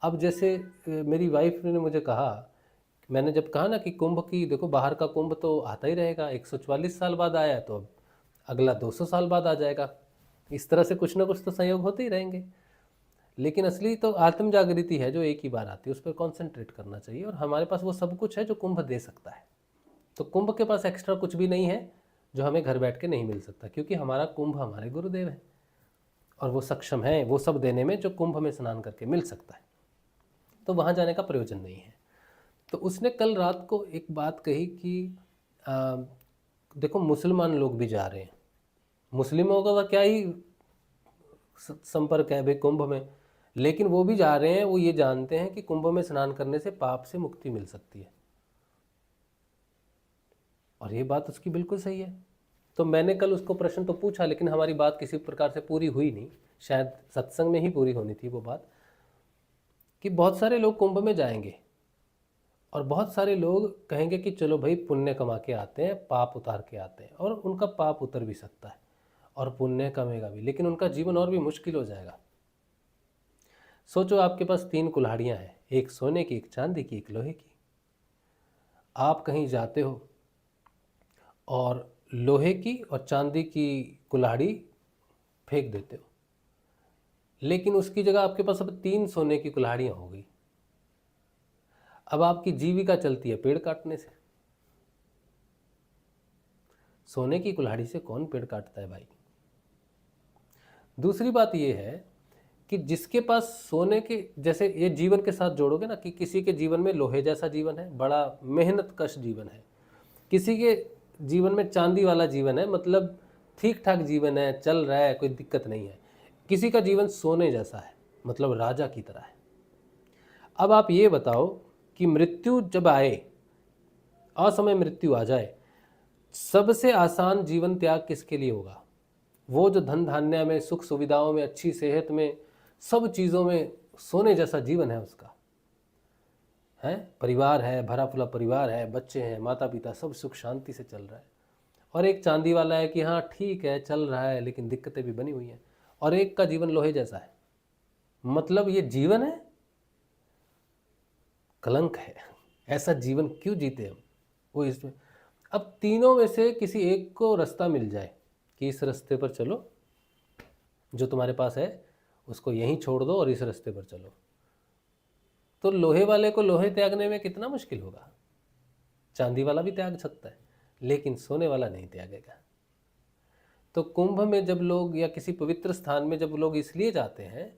Speaker 5: अब जैसे मेरी वाइफ ने मुझे कहा, मैंने जब कहा ना कि कुंभ की, देखो बाहर का कुंभ तो आता ही रहेगा, 144 साल बाद आया तो अब अगला 200 साल बाद आ जाएगा, इस तरह से कुछ ना कुछ तो संयोग होते ही रहेंगे। लेकिन असली तो आत्म जागृति है जो एक ही बार आती है, उस पर कॉन्सेंट्रेट करना चाहिए, और हमारे पास वो सब कुछ है जो कुंभ दे सकता है। तो कुंभ के पास एक्स्ट्रा कुछ भी नहीं है जो हमें घर बैठ के नहीं मिल सकता, क्योंकि हमारा कुंभ हमारे गुरुदेव है और वो सक्षम है वो सब देने में जो कुंभ में स्नान करके मिल सकता है, तो वहाँ जाने का प्रयोजन नहीं है। तो उसने कल रात को एक बात कही कि देखो मुसलमान लोग भी जा रहे हैं, मुस्लिमों का क्या ही संपर्क है भाई कुंभ में, लेकिन वो भी जा रहे हैं, वो ये जानते हैं कि कुंभ में स्नान करने से पाप से मुक्ति मिल सकती है, और ये बात उसकी बिल्कुल सही है। तो मैंने कल उसको प्रश्न तो पूछा, लेकिन हमारी बात किसी प्रकार से पूरी हुई नहीं, शायद सत्संग में ही पूरी होनी थी वो बात, कि बहुत सारे लोग कुंभ में जाएंगे और बहुत सारे लोग कहेंगे कि चलो भाई पुण्य कमा के आते हैं, पाप उतार के आते हैं, और उनका पाप उतर भी सकता है और पुण्य कमेगा भी, लेकिन उनका जीवन और भी मुश्किल हो जाएगा। सोचो आपके पास 3 कुल्हाड़ियाँ हैं, एक सोने की, एक चांदी की, एक लोहे की। आप कहीं जाते हो और लोहे की और चांदी की कुल्हाड़ी फेंक देते हो, लेकिन उसकी जगह आपके पास अब 3 सोने की कुल्हाड़ियाँ हो गई। अब आपकी जीविका चलती है पेड़ काटने से। सोने की कुल्हाड़ी से कौन पेड़ काटता है भाई। दूसरी बात ये है कि जिसके पास सोने के, जैसे ये जीवन के साथ जोड़ोगे ना, कि किसी के जीवन में लोहे जैसा जीवन है, बड़ा मेहनत कश जीवन है, किसी के जीवन में चांदी वाला जीवन है, मतलब ठीक ठाक जीवन है, चल रहा है, कोई दिक्कत नहीं है। किसी का जीवन सोने जैसा है, मतलब राजा की तरह है। अब आप ये बताओ कि मृत्यु जब आए, असमय मृत्यु आ जाए, सबसे आसान जीवन त्याग किसके लिए होगा? वो जो धन धान्य में, सुख सुविधाओं में, अच्छी सेहत में, सब चीज़ों में सोने जैसा जीवन है उसका, है, परिवार है, भरा फुला परिवार है, बच्चे हैं, माता पिता, सब सुख शांति से चल रहा है। और एक चांदी वाला है कि हाँ ठीक है चल रहा है, लेकिन दिक्कतें भी बनी हुई हैं। और एक का जीवन लोहे जैसा है, मतलब ये जीवन है, कलंक है। ऐसा जीवन क्यों जीते हम? वो इसमें अब तीनों में से किसी एक को रास्ता मिल जाए कि इस रास्ते पर चलो, जो तुम्हारे पास है उसको यहीं छोड़ दो और इस रास्ते पर चलो, तो लोहे वाले को लोहे त्यागने में कितना मुश्किल होगा। चांदी वाला भी त्याग सकता है, लेकिन सोने वाला नहीं त्यागेगा। तो कुंभ में जब लोग, या किसी पवित्र स्थान में जब लोग इसलिए जाते हैं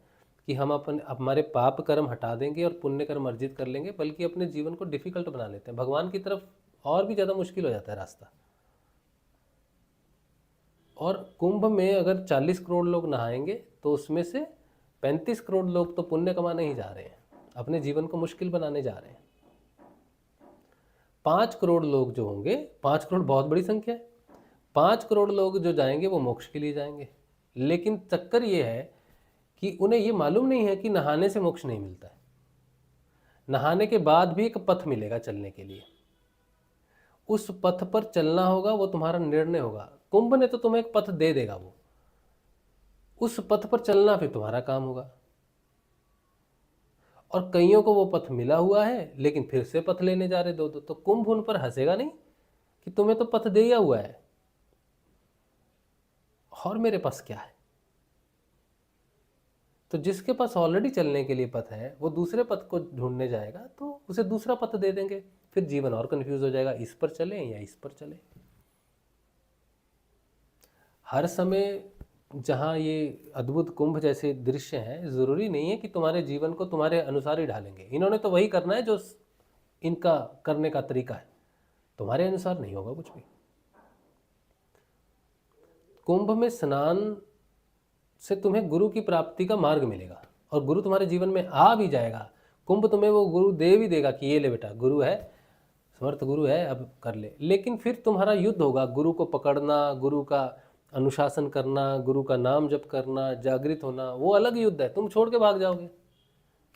Speaker 5: कि हम हमारे पाप कर्म हटा देंगे और पुण्य कर्म अर्जित कर लेंगे, बल्कि अपने जीवन को डिफिकल्ट बना लेते हैं, भगवान की तरफ और भी ज़्यादा मुश्किल हो जाता है रास्ता। और कुंभ में अगर 40 करोड़ लोग नहाएंगे तो उसमें से 35 करोड़ लोग तो पुण्य कमाने ही जा रहे हैं, अपने जीवन को मुश्किल बनाने जा रहे हैं। 5 करोड़ लोग जो होंगे, 5 करोड़ बहुत बड़ी संख्या है, 5 करोड़ लोग जो जाएंगे वो मोक्ष के लिए जाएंगे। लेकिन चक्कर ये है कि उन्हें ये मालूम नहीं है कि नहाने से मोक्ष नहीं मिलता है। नहाने के बाद भी एक पथ मिलेगा चलने के लिए, उस पथ पर चलना होगा, वो तुम्हारा निर्णय होगा। कुंभ ने तो तुम्हें एक पथ दे देगा, वो उस पथ पर चलना फिर तुम्हारा काम होगा। और कईयों को वो पथ मिला हुआ है लेकिन फिर से पथ लेने जा रहे दो, तो कुंभ उन पर हंसेगा नहीं कि तुम्हें तो पथ दिया हुआ है और मेरे पास क्या है। तो जिसके पास ऑलरेडी चलने के लिए पथ है वो दूसरे पथ को ढूंढने जाएगा तो उसे दूसरा पथ दे देंगे, फिर जीवन और कंफ्यूज हो जाएगा, इस पर चले या इस पर चले। हर समय जहाँ ये अद्भुत कुंभ जैसे दृश्य हैं, ज़रूरी नहीं है कि तुम्हारे जीवन को तुम्हारे अनुसार ही ढालेंगे। इन्होंने तो वही करना है जो इनका करने का तरीका है, तुम्हारे अनुसार नहीं होगा कुछ भी। कुंभ में स्नान से तुम्हें गुरु की प्राप्ति का मार्ग मिलेगा और गुरु तुम्हारे जीवन में आ भी जाएगा। कुंभ तुम्हें वो गुरु दे भी देगा कि ये ले बेटा, गुरु है, समर्थ गुरु है, अब कर ले। लेकिन फिर तुम्हारा युद्ध होगा, गुरु को पकड़ना, गुरु का अनुशासन करना, गुरु का नाम जप करना, जागृत होना, वो अलग युद्ध है। तुम छोड़ के भाग जाओगे,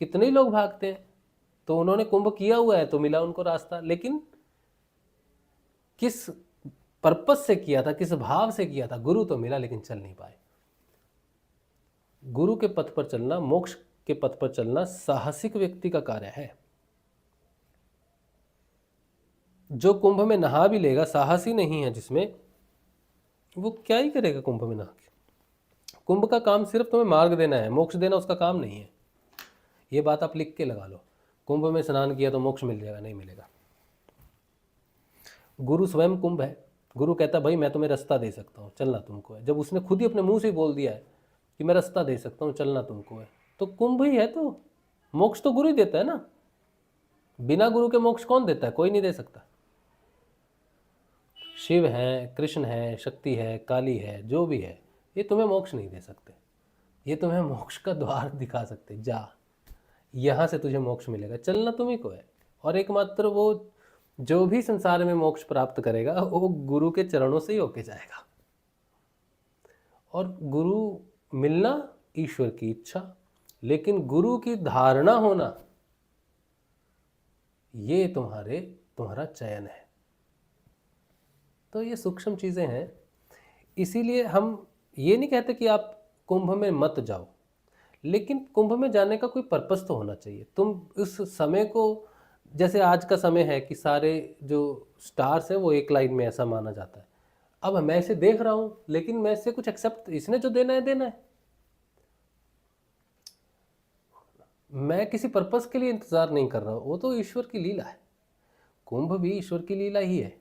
Speaker 5: कितने ही लोग भागते हैं। तो उन्होंने कुंभ किया हुआ है तो मिला उनको रास्ता, लेकिन किस पर्पस से किया था, किस भाव से किया था। गुरु तो मिला लेकिन चल नहीं पाए। गुरु के पथ पर चलना, मोक्ष के पथ पर चलना साहसिक व्यक्ति का कार्य है। जो कुंभ में नहा भी लेगा, साहसी नहीं है जिसमें, वो क्या ही करेगा कुंभ में नहा के। कुंभ का काम सिर्फ तुम्हें मार्ग देना है, मोक्ष देना उसका काम नहीं है। ये बात आप लिख के लगा लो। कुंभ में स्नान किया तो मोक्ष मिल जाएगा, नहीं मिलेगा। गुरु स्वयं कुंभ है। गुरु कहता भाई मैं तुम्हें रास्ता दे सकता हूँ, चलना तुमको है। जब उसने खुद ही अपने मुंह से बोल दिया है कि मैं रास्ता दे सकता हूँ, चलना तुमको है, तो कुंभ ही है। तो मोक्ष तो गुरु ही देता है ना। बिना गुरु के मोक्ष कौन देता है? कोई नहीं दे सकता। शिव है, कृष्ण है, शक्ति है, काली है, जो भी है, ये तुम्हें मोक्ष नहीं दे सकते। ये तुम्हें मोक्ष का द्वार दिखा सकते, जा यहाँ से तुझे मोक्ष मिलेगा, चलना तुम्ही को है। और एकमात्र वो जो भी संसार में मोक्ष प्राप्त करेगा वो गुरु के चरणों से ही होके जाएगा। और गुरु मिलना ईश्वर की इच्छा, लेकिन गुरु की धारणा होना ये तुम्हारा चयन है। तो ये सूक्ष्म चीज़ें हैं। इसीलिए हम ये नहीं कहते कि आप कुंभ में मत जाओ, लेकिन कुंभ में जाने का कोई पर्पस तो होना चाहिए। तुम उस समय को, जैसे आज का समय है कि सारे जो स्टार्स हैं वो एक लाइन में, ऐसा माना जाता है। अब मैं इसे देख रहा हूँ लेकिन मैं इससे कुछ एक्सेप्ट, इसने जो देना है देना है, मैं किसी पर्पस के लिए इंतज़ार नहीं कर रहा हूँ। वो तो ईश्वर की लीला है। कुंभ भी ईश्वर की लीला ही है।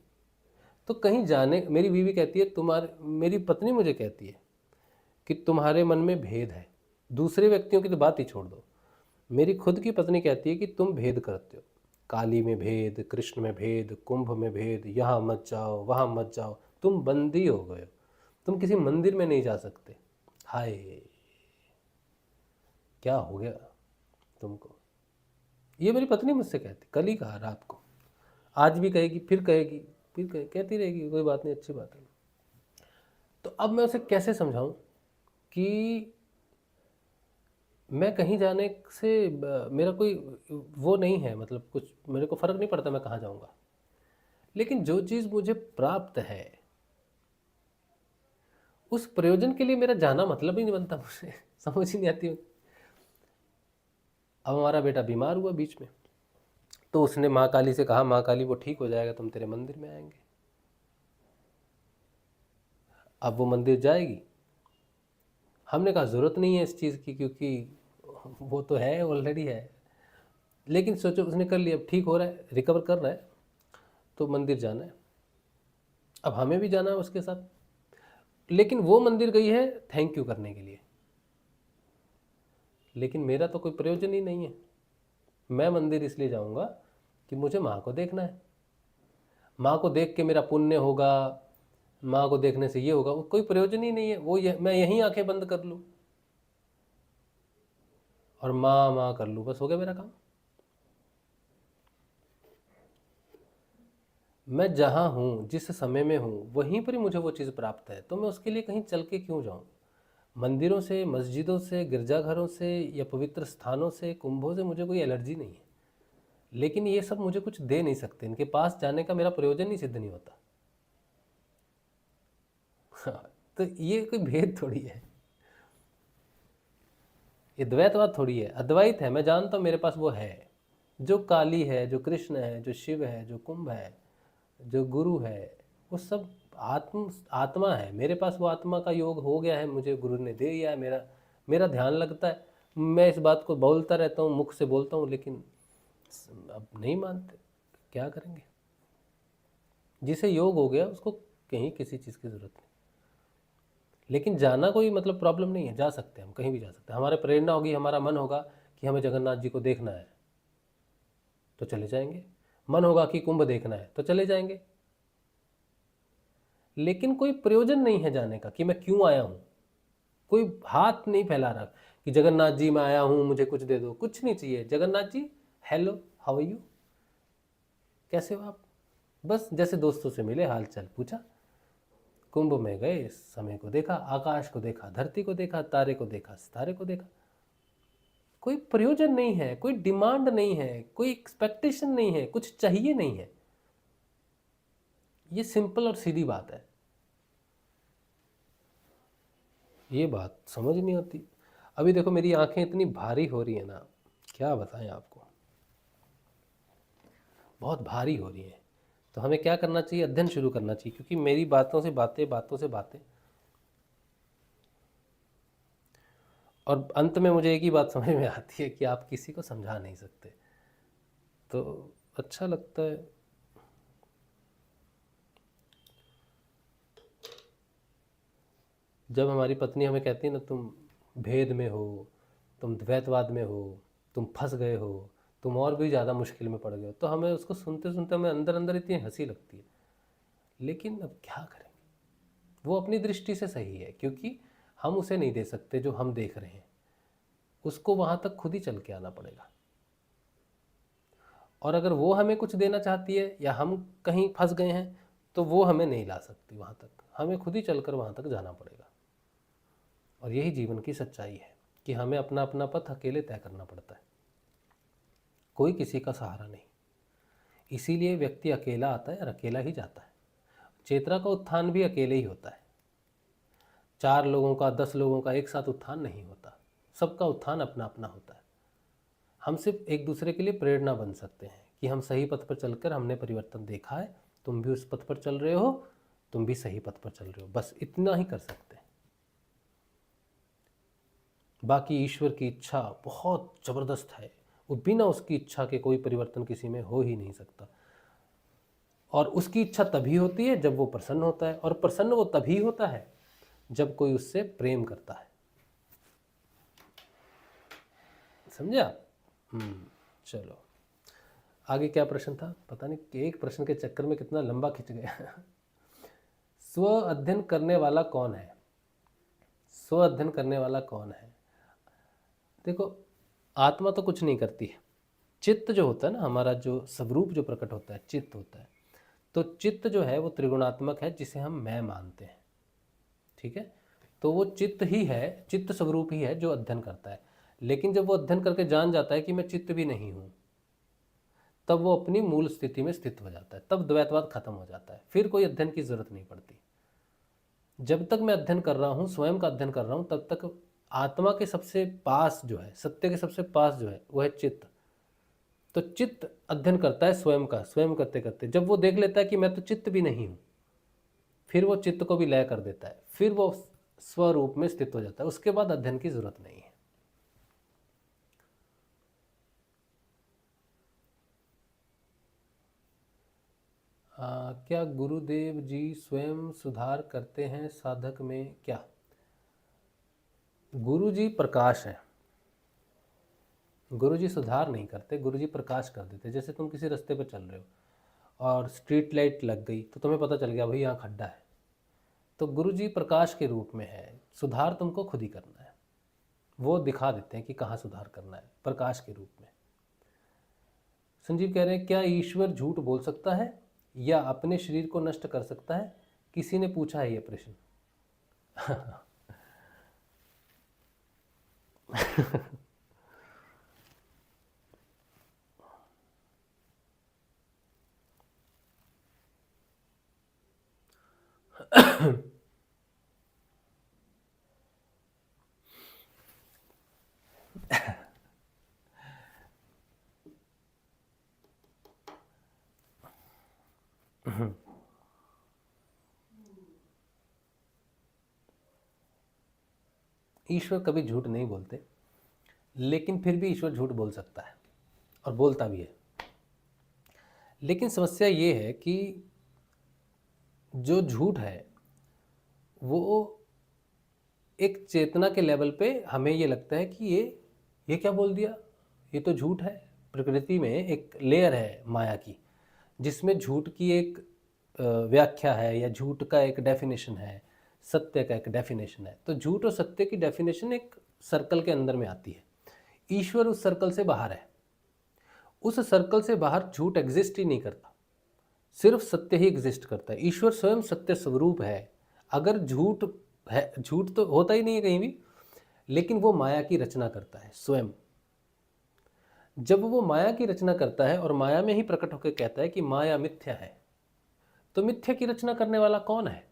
Speaker 5: तो कहीं जाने, मेरी बीवी कहती है, मेरी पत्नी मुझे कहती है कि तुम्हारे मन में भेद है। दूसरे व्यक्तियों की तो बात ही छोड़ दो, मेरी खुद की पत्नी कहती है कि तुम भेद करते हो, काली में भेद, कृष्ण में भेद, कुंभ में भेद, यहाँ मत जाओ, वहाँ मत जाओ, तुम बंदी हो गए हो, तुम किसी मंदिर में नहीं जा सकते। हाय क्या हो गया तुमको? ये मेरी पत्नी मुझसे कहती, कल ही कहा रात को, आज भी कहेगी, फिर कहेगी, कहती रहेगी, कोई बात नहीं, अच्छी बात है। तो अब मैं उसे कैसे समझाऊं कि मैं कहीं जाने से मेरा कोई वो नहीं है, मतलब कुछ मेरे को फ़र्क नहीं पड़ता मैं कहाँ जाऊँगा, लेकिन जो चीज़ मुझे प्राप्त है उस प्रयोजन के लिए मेरा जाना मतलब ही नहीं बनता। मुझे समझ ही नहीं आती। अब हमारा बेटा बीमार हुआ बीच में, तो उसने माँ काली से कहा, माँ काली वो ठीक हो जाएगा, तुम तेरे मंदिर में आएंगे। अब वो मंदिर जाएगी। हमने कहा ज़रूरत नहीं है इस चीज़ की, क्योंकि वो तो है, ऑलरेडी है। लेकिन सोचो उसने कर लिया, अब ठीक हो रहा है, रिकवर कर रहा है, तो मंदिर जाना है। अब हमें भी जाना है उसके साथ। लेकिन वो मंदिर गई है थैंक यू करने के लिए, लेकिन मेरा तो कोई प्रयोजन ही नहीं है। मैं मंदिर इसलिए जाऊंगा कि मुझे माँ को देखना है, माँ को देख के मेरा पुण्य होगा, माँ को देखने से ये होगा, वो कोई प्रयोजन ही नहीं है। वो मैं यहीं आंखें बंद कर लूँ और माँ माँ कर लूँ, बस हो गया मेरा काम। मैं जहाँ हूँ, जिस समय में हूँ, वहीं पर ही मुझे वो चीज़ प्राप्त है, तो मैं उसके लिए कहीं चल के क्यों जाऊँ? मंदिरों से, मस्जिदों से, गिरजाघरों से या पवित्र स्थानों से, कुंभों से मुझे कोई एलर्जी नहीं है। लेकिन ये सब मुझे कुछ दे नहीं सकते, इनके पास जाने का मेरा प्रयोजन ही सिद्ध नहीं होता। हाँ, तो ये कोई भेद थोड़ी है, ये द्वैतवाद थोड़ी है, अद्वैत है। मैं जानता हूँ मेरे पास वो है, जो काली है, जो कृष्ण है, जो शिव है, जो कुंभ है, जो गुरु है, वो सब आत्मा है। मेरे पास वो आत्मा का योग हो गया है, मुझे गुरु ने दे दिया है, मेरा ध्यान लगता है, मैं इस बात को बोलता रहता हूँ, मुख से बोलता हूँ, लेकिन अब नहीं मानते, क्या करेंगे। जिसे योग हो गया उसको कहीं किसी चीज़ की ज़रूरत नहीं। लेकिन जाना कोई मतलब प्रॉब्लम नहीं है, जा सकते हैं, हम कहीं भी जा सकते हैं। हमारे प्रेरणा होगी, हमारा मन होगा कि हमें जगन्नाथ जी को देखना है तो चले जाएंगे, मन होगा कि कुंभ देखना है तो चले जाएंगे। लेकिन कोई प्रयोजन नहीं है जाने का कि मैं क्यों आया हूँ, कोई हाथ नहीं फैला रहा कि जगन्नाथ जी मैं आया हूँ मुझे कुछ दे दो, कुछ नहीं चाहिए। Jagannath ji hello how are you, कैसे हो आप, बस जैसे दोस्तों से मिले, हाल चाल पूछा। कुंभ में गए, समय को देखा, आकाश को देखा, धरती को देखा, तारे को देखा, सितारे को देखा। कोई प्रयोजन नहीं है, कोई डिमांड नहीं है, कोई एक्सपेक्टेशन नहीं है, कुछ चाहिए नहीं है। ये सिंपल और सीधी बात है, ये बात समझ नहीं होती। अभी देखो मेरी आंखें इतनी भारी हो रही है ना, क्या बताएं आपको, बहुत भारी हो रही हैं। तो हमें क्या करना चाहिए, अध्ययन शुरू करना चाहिए, क्योंकि मेरी बातों से बातें, बातों से बातें, और अंत में मुझे एक ही बात समझ में आती है कि आप किसी को समझा नहीं सकते। तो अच्छा लगता है। जब हमारी पत्नी हमें कहती है ना, तुम भेद में हो, तुम द्वैतवाद में हो, तुम फंस गए हो, तुम और भी ज़्यादा मुश्किल में पड़ गए हो, तो हमें उसको सुनते सुनते हमें अंदर अंदर इतनी हंसी लगती है। लेकिन अब क्या करेंगे, वो अपनी दृष्टि से सही है, क्योंकि हम उसे नहीं दे सकते जो हम देख रहे हैं, उसको वहाँ तक खुद ही चल के आना पड़ेगा। और अगर वो हमें कुछ देना चाहती है या हम कहीं फंस गए हैं तो वो हमें नहीं ला सकती वहाँ तक, हमें खुद ही चलकर वहाँ तक जाना पड़ेगा। और यही जीवन की सच्चाई है कि हमें अपना अपना पथ अकेले तय करना पड़ता है, कोई किसी का सहारा नहीं। इसीलिए व्यक्ति अकेला आता है और अकेला ही जाता है। चेतना का उत्थान भी अकेले ही होता है, 4 लोगों का 10 लोगों का एक साथ उत्थान नहीं होता, सबका उत्थान अपना अपना होता है। हम सिर्फ एक दूसरे के लिए प्रेरणा बन सकते हैं कि हम सही पथ पर चलकर हमने परिवर्तन देखा है, तुम भी उस पथ पर चल रहे हो, तुम भी सही पथ पर चल रहे हो, बस इतना ही कर सकते हैं। बाकी ईश्वर की इच्छा बहुत ज़बरदस्त है, वो बिना उसकी इच्छा के कोई परिवर्तन किसी में हो ही नहीं सकता। और उसकी इच्छा तभी होती है जब वो प्रसन्न होता है, और प्रसन्न वो तभी होता है जब कोई उससे प्रेम करता है। समझा? चलो आगे क्या प्रश्न था, पता नहीं कि एक प्रश्न के चक्कर में कितना लंबा खिंच गया। स्व अध्ययन करने वाला कौन है, स्व अध्ययन करने वाला कौन है? देखो आत्मा तो कुछ नहीं करती है, चित्त जो होता है ना, हमारा जो स्वरूप जो प्रकट होता है चित्त होता है। तो चित्त जो है वो त्रिगुणात्मक है, जिसे हम मैं मानते हैं, ठीक है। तो वो चित्त ही है, चित्त स्वरूप ही है जो अध्ययन करता है। लेकिन जब वो अध्ययन करके जान जाता है कि मैं चित्त भी नहीं हूँ, तब वो अपनी मूल स्थिति में स्थित हो जाता है, तब द्वैतवाद खत्म हो जाता है, फिर कोई अध्ययन की जरूरत नहीं पड़ती। जब तक मैं अध्ययन कर रहा हूँ, स्वयं का अध्ययन कर रहा हूँ, तब तक आत्मा के सबसे पास जो है, सत्य के सबसे पास जो है वो है चित्त। तो चित्त अध्ययन करता है स्वयं का, स्वयं करते करते जब वो देख लेता है कि मैं तो चित्त भी नहीं हूँ, फिर वो चित्त को भी लय कर देता है, फिर वो स्वरूप में स्थित हो जाता है। उसके बाद अध्ययन की जरूरत नहीं है। क्या गुरुदेव जी स्वयं सुधार करते हैं साधक में क्या? गुरु जी प्रकाश हैं, गुरु जी सुधार नहीं करते, गुरु जी प्रकाश कर देते। जैसे तुम किसी रास्ते पर चल रहे हो और स्ट्रीट लाइट लग गई तो तुम्हें पता चल गया भाई यहाँ खड्डा है, तो गुरु जी प्रकाश के रूप में है, सुधार तुमको खुद ही करना है। वो दिखा देते हैं कि कहाँ सुधार करना है, प्रकाश के रूप में। संजीव कह रहे हैं क्या ईश्वर झूठ बोल सकता है या अपने शरीर को नष्ट कर सकता है? किसी ने पूछा है ये प्रश्न। ईश्वर कभी झूठ नहीं बोलते, लेकिन फिर भी ईश्वर झूठ बोल सकता है और बोलता भी है। लेकिन समस्या ये है कि जो झूठ है वो एक चेतना के लेवल पे हमें ये लगता है कि ये क्या बोल दिया, ये तो झूठ है। प्रकृति में एक लेयर है माया की, जिसमें झूठ की एक व्याख्या है या झूठ का एक डेफिनेशन है, सत्य का एक डेफिनेशन है। तो झूठ और सत्य की डेफिनेशन एक सर्कल के अंदर में आती है। ईश्वर उस सर्कल से बाहर है। उस सर्कल से बाहर झूठ एग्जिस्ट ही नहीं करता, सिर्फ सत्य ही एग्जिस्ट करता है। ईश्वर स्वयं सत्य स्वरूप है। अगर झूठ है, झूठ तो होता ही नहीं है कहीं भी, लेकिन वो माया की रचना करता है स्वयं। जब वो माया की रचना करता है और माया में ही प्रकट होकर कहता है कि माया मिथ्या है, तो मिथ्या की रचना करने वाला कौन है?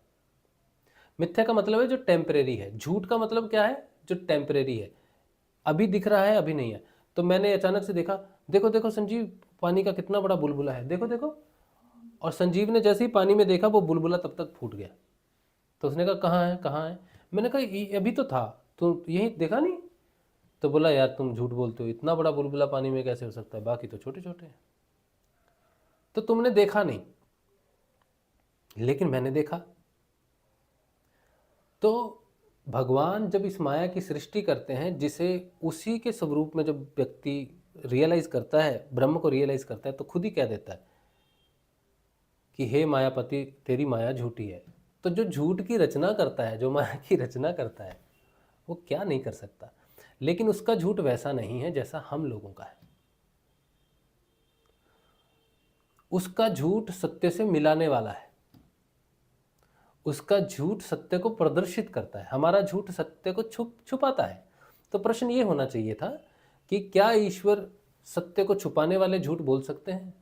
Speaker 5: मिथ्या का मतलब है जो टेम्परेरी है। झूठ का मतलब क्या है? जो टेम्परेरी है, अभी दिख रहा है, अभी नहीं है। तो मैंने अचानक से देखा, देखो देखो संजीव, पानी का कितना बड़ा बुलबुला है, देखो देखो। और संजीव ने जैसे ही पानी में देखा, वो बुलबुला तब तक फूट गया। तो उसने कहा कहाँ है, कहाँ है? मैंने कहा अभी तो था, तुम यही देखा नहीं? तो बोला यार तुम झूठ बोलते हो, इतना बड़ा बुलबुला पानी में कैसे हो सकता है, बाकी तो छोटे छोटे हैं। तो तुमने देखा नहीं, लेकिन मैंने देखा। तो भगवान जब इस माया की सृष्टि करते हैं, जिसे उसी के स्वरूप में जब व्यक्ति रियलाइज करता है, ब्रह्म को रियलाइज करता है, तो खुद ही कह देता है कि हे मायापति, तेरी माया झूठी है। तो जो झूठ की रचना करता है, जो माया की रचना करता है, वो क्या नहीं कर सकता। लेकिन उसका झूठ वैसा नहीं है जैसा हम लोगों का है। उसका झूठ सत्य से मिलाने वाला है। उसका झूठ सत्य को प्रदर्शित करता है। हमारा झूठ सत्य को छुपाता है। तो प्रश्न ये होना चाहिए था कि क्या ईश्वर सत्य को छुपाने वाले झूठ बोल सकते हैं?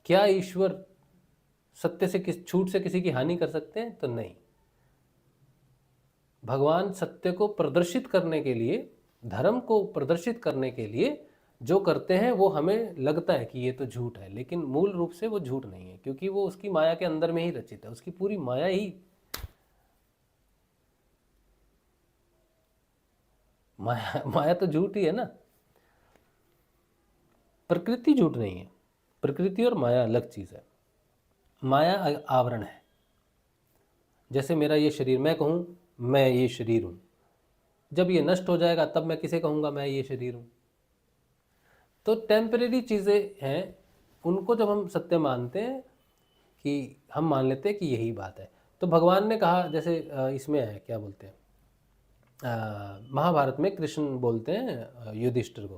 Speaker 5: क्या ईश्वर सत्य से झूठ से किसी की हानि कर सकते हैं? तो नहीं। भगवान सत्य को प्रदर्शित करने के लिए, धर्म को प्रदर्शित करने के लिए जो करते हैं, वो हमें लगता है कि ये तो झूठ है, लेकिन मूल रूप से वो झूठ नहीं है, क्योंकि वो उसकी माया के अंदर में ही रचित है। उसकी पूरी माया ही माया तो झूठ ही है ना। प्रकृति झूठ नहीं है। प्रकृति और माया अलग चीज है। माया आवरण है। जैसे मेरा ये शरीर, मैं कहूं मैं ये शरीर हूं, जब ये नष्ट हो जाएगा तब मैं किसे कहूंगा मैं ये शरीर हूं। तो टेम्परेरी चीज़ें हैं, उनको जब हम सत्य मानते हैं, कि हम मान लेते हैं कि यही बात है। तो भगवान ने कहा, जैसे इसमें है, क्या बोलते हैं, महाभारत में कृष्ण बोलते हैं युधिष्ठिर को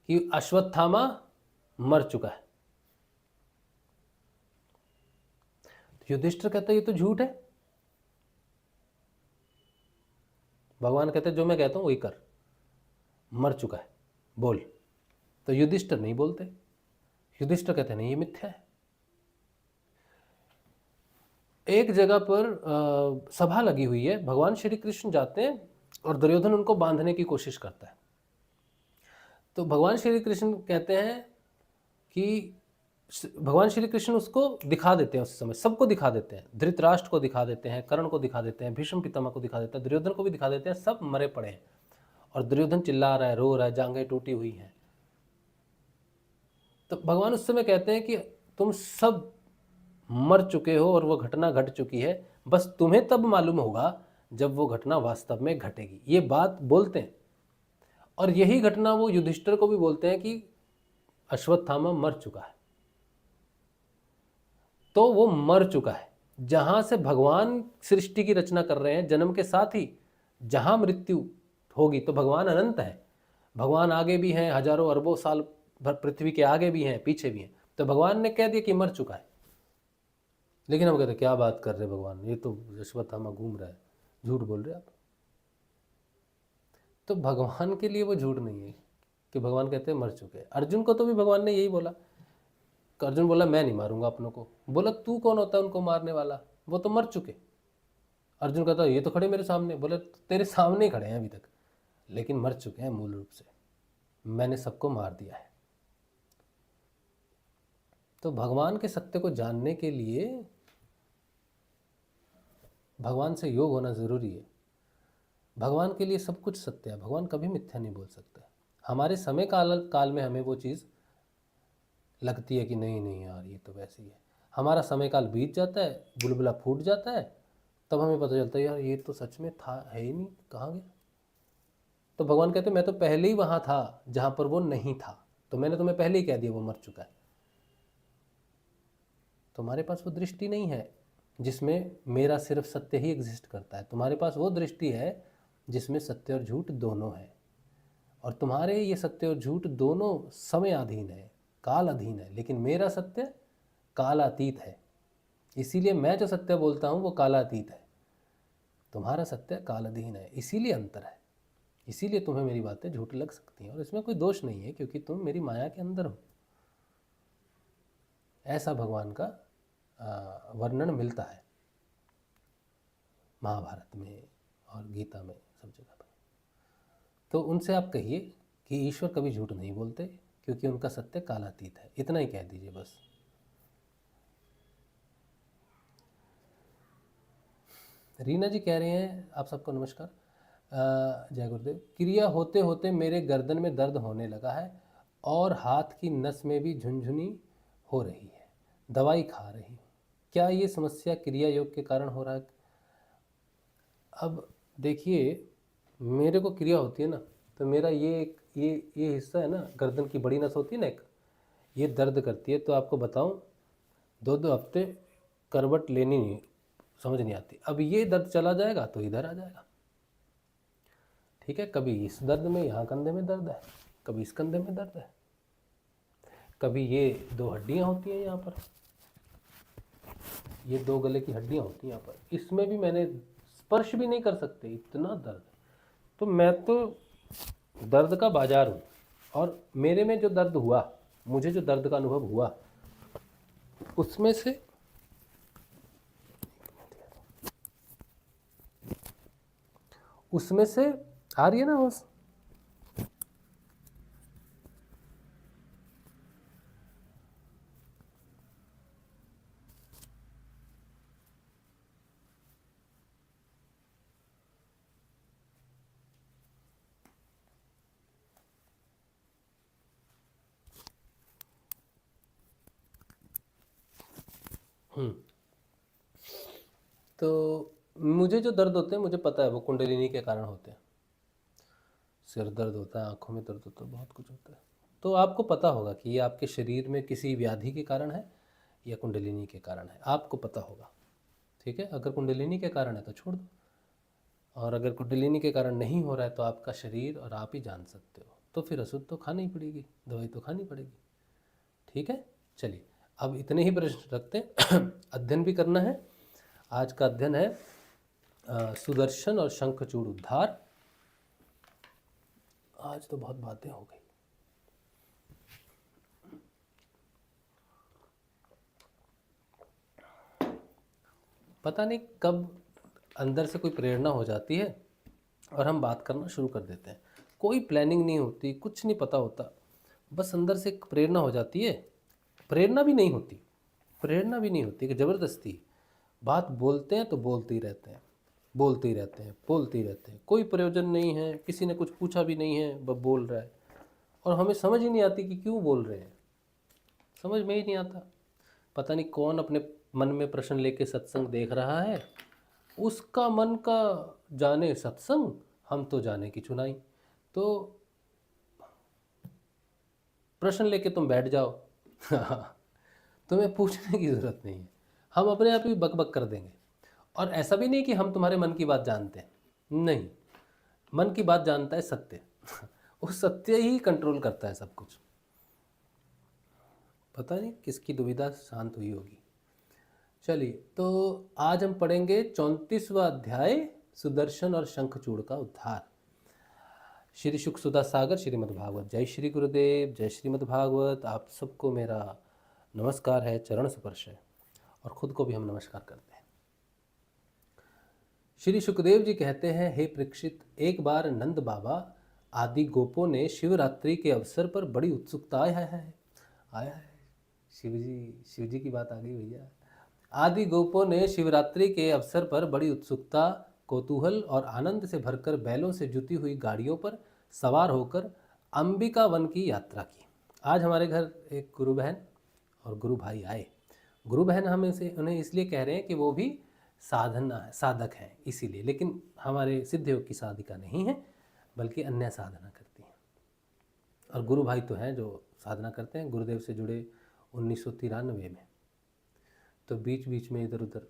Speaker 5: कि अश्वत्थामा मर चुका है। तो युधिष्ठिर कहता है ये तो झूठ है। भगवान कहते हैं जो मैं कहता हूं वही कर, मर चुका है, बोल। तो युधिष्ठिर नहीं बोलते। युधिष्ठिर कहते नहीं, ये मिथ्या है। एक जगह पर सभा लगी हुई है, भगवान श्री कृष्ण जाते हैं और दुर्योधन उनको बांधने की कोशिश करता है। तो भगवान श्री कृष्ण कहते हैं कि भगवान श्री कृष्ण उसको दिखा देते हैं, उस समय सबको दिखा देते हैं। धृतराष्ट्र को दिखा देते हैं, कर्ण को दिखा देते हैं, भीष्म पितामह को दिखा देते हैं, दुर्योधन को भी दिखा देते हैं। सब मरे पड़े हैं और दुर्योधन चिल्ला रहा है, रो रहा है, जांघें टूटी हुई हैं। तो भगवान उस समय कहते हैं कि तुम सब मर चुके हो और वो घटना घट चुकी है, बस तुम्हें तब मालूम होगा जब वो घटना वास्तव में घटेगी। ये बात बोलते हैं। और यही घटना वो युधिष्ठिर को भी बोलते हैं कि अश्वत्थामा मर चुका है। तो वो मर चुका है। जहां से भगवान सृष्टि की रचना कर रहे हैं, जन्म के साथ ही जहां मृत्यु होगी, तो भगवान अनंत है। भगवान आगे भी हैं, हजारों अरबों साल पृथ्वी के आगे भी हैं, पीछे भी हैं। तो भगवान ने कह दिया कि मर चुका है। लेकिन हम कहते क्या बात कर रहे भगवान, ये तो अश्वत्थामा घूम रहा है, झूठ बोल रहे आप। तो भगवान के लिए वो झूठ नहीं है कि भगवान कहते हैं मर चुके हैं। अर्जुन को तो भी भगवान ने यही बोला। अर्जुन बोला मैं नहीं मारूंगा अपनों को। बोला तू कौन होता है उनको मारने वाला? वो तो मर चुके। अर्जुन कहता ये तो खड़े मेरे सामने। बोले तेरे सामने ही खड़े हैं अभी तक, लेकिन मर चुके हैं मूल रूप से, मैंने सबको मार दिया है। तो भगवान के सत्य को जानने के लिए भगवान से योग होना ज़रूरी है। भगवान के लिए सब कुछ सत्य है, भगवान कभी मिथ्या नहीं बोल सकते। हमारे समय काल में हमें वो चीज़ लगती है कि नहीं नहीं यार ये तो वैसे ही है। हमारा समय काल बीत जाता है, बुलबुला फूट जाता है, तब हमें पता चलता है यार ये तो सच में था, है ही नहीं, कहाँ गया। तो भगवान कहते मैं तो पहले ही वहाँ था जहाँ पर वो नहीं था, तो मैंने तुम्हें पहले ही कह दिया वो मर चुका है। तुम्हारे पास वो दृष्टि नहीं है जिसमें मेरा सिर्फ सत्य ही एग्जिस्ट करता है। तुम्हारे पास वो दृष्टि है जिसमें सत्य और झूठ दोनों है, और तुम्हारे ये सत्य और झूठ दोनों समय अधीन है, काल अधीन है, लेकिन मेरा सत्य कालातीत है। इसीलिए मैं जो सत्य बोलता हूँ वो कालातीत है, तुम्हारा सत्य कालाधीन है, इसीलिए अंतर है। इसीलिए तुम्हें मेरी बातें झूठ लग सकती हैं, और इसमें कोई दोष नहीं है क्योंकि तुम मेरी माया के अंदर हो। ऐसा भगवान का वर्णन मिलता है महाभारत में और गीता में, सब जगह पर। तो उनसे आप कहिए कि ईश्वर कभी झूठ नहीं बोलते क्योंकि उनका सत्य कालातीत है। इतना ही कह दीजिए बस। रीना जी कह रहे हैं आप सबको नमस्कार, जय गुरुदेव। क्रिया होते होते मेरे गर्दन में दर्द होने लगा है और हाथ की नस में भी झुनझुनी हो रही है, दवाई खा रही हूँ, क्या ये समस्या क्रिया योग के कारण हो रहा है? अब देखिए, मेरे को क्रिया होती है ना, तो मेरा ये हिस्सा है ना, गर्दन की बड़ी नस होती है ना एक, ये दर्द करती है। तो आपको बताऊं, 2-2 हफ्ते करवट लेनी नहीं, समझ नहीं आती। अब ये दर्द चला जाएगा तो इधर आ जाएगा, ठीक है। कभी इस दर्द में, यहाँ कंधे में दर्द है, कभी इस कंधे में दर्द है, कभी ये 2 हड्डियाँ होती हैं यहाँ पर, ये 2 गले की हड्डियाँ होती हैं यहाँ पर, इसमें भी मैंने स्पर्श भी नहीं कर सकते, इतना दर्द। तो मैं तो दर्द का बाजार हूँ, और मेरे में जो दर्द हुआ, मुझे जो दर्द का अनुभव हुआ, उसमें से आ रही है ना बस। तो मुझे जो दर्द होते हैं मुझे पता है वो कुंडलिनी के कारण होते हैं। सिर दर्द होता है, आंखों में दर्द होता है, बहुत कुछ होता है। तो आपको पता होगा कि ये आपके शरीर में किसी व्याधि के कारण है या कुंडलिनी के कारण है, आपको पता होगा, ठीक है। अगर कुंडलिनी के कारण है तो छोड़ दो, और अगर कुंडलिनी के कारण नहीं हो रहा है तो आपका शरीर और आप ही जान सकते हो। तो फिर अशुद्ध तो खानी ही पड़ेगी, दवाई तो खानी पड़ेगी, ठीक है। चलिए, अब इतने ही प्रश्न रखते हैं। अध्ययन भी करना है। आज का अध्ययन है सुदर्शन और शंखचूड़ उद्धार। आज तो बहुत बातें हो गई। पता नहीं कब अंदर से कोई प्रेरणा हो जाती है और हम बात करना शुरू कर देते हैं। कोई प्लानिंग नहीं होती, कुछ नहीं पता होता, बस अंदर से एक प्रेरणा हो जाती है। प्रेरणा भी नहीं होती, प्रेरणा भी नहीं होती कि ज़बरदस्ती बात बोलते हैं तो बोलते ही रहते हैं, बोलते ही रहते हैं, बोलते ही रहते हैं। कोई प्रयोजन नहीं है, किसी ने कुछ पूछा भी नहीं है, बस बोल रहा है, और हमें समझ ही नहीं आती कि क्यों बोल रहे हैं, समझ में ही नहीं आता। पता नहीं कौन अपने मन में प्रश्न लेके सत्संग देख रहा है, उसका मन का जाने सत्संग, हम तो जाने की चुनाई। तो प्रश्न लेके तुम बैठ जाओ। तुम्हें पूछने की ज़रूरत नहीं है, हम अपने आप ही बक कर देंगे। और ऐसा भी नहीं कि हम तुम्हारे मन की बात जानते हैं, नहीं, मन की बात जानता है सत्य। वो सत्य ही कंट्रोल करता है सब कुछ। पता नहीं किसकी दुविधा शांत हुई होगी। चलिए, तो आज हम पढ़ेंगे 34वां अध्याय, सुदर्शन और शंखचूड़ का उद्धार। श्री शुक सुधा सागर श्रीमद् भागवत। जय श्री गुरुदेव, जय श्रीमद् भागवत। आप सबको मेरा नमस्कार है, चरण स्पर्श है, और ख़ुद को भी हम नमस्कार करते हैं। श्री सुखदेव जी कहते हैं, हे परीक्षित, एक बार नंद बाबा आदि गोपों ने शिवरात्रि के अवसर पर बड़ी उत्सुकता आया है शिव जी की बात आ गई भैया। आदि गोपों ने शिवरात्रि के अवसर पर बड़ी उत्सुकता, कौतूहल और आनंद से भरकर बैलों से जुती हुई गाड़ियों पर सवार होकर अंबिका वन की यात्रा की। आज हमारे घर एक गुरु बहन और गुरु भाई आए। गुरु बहन हम उन्हें इसलिए कह रहे हैं कि वो भी साधक हैं इसीलिए, लेकिन हमारे सिद्धयोग की साधिका नहीं है बल्कि अन्य साधना करती हैं। और गुरु भाई तो हैं जो साधना करते हैं, गुरुदेव से जुड़े 1993 में। तो बीच बीच में इधर उधर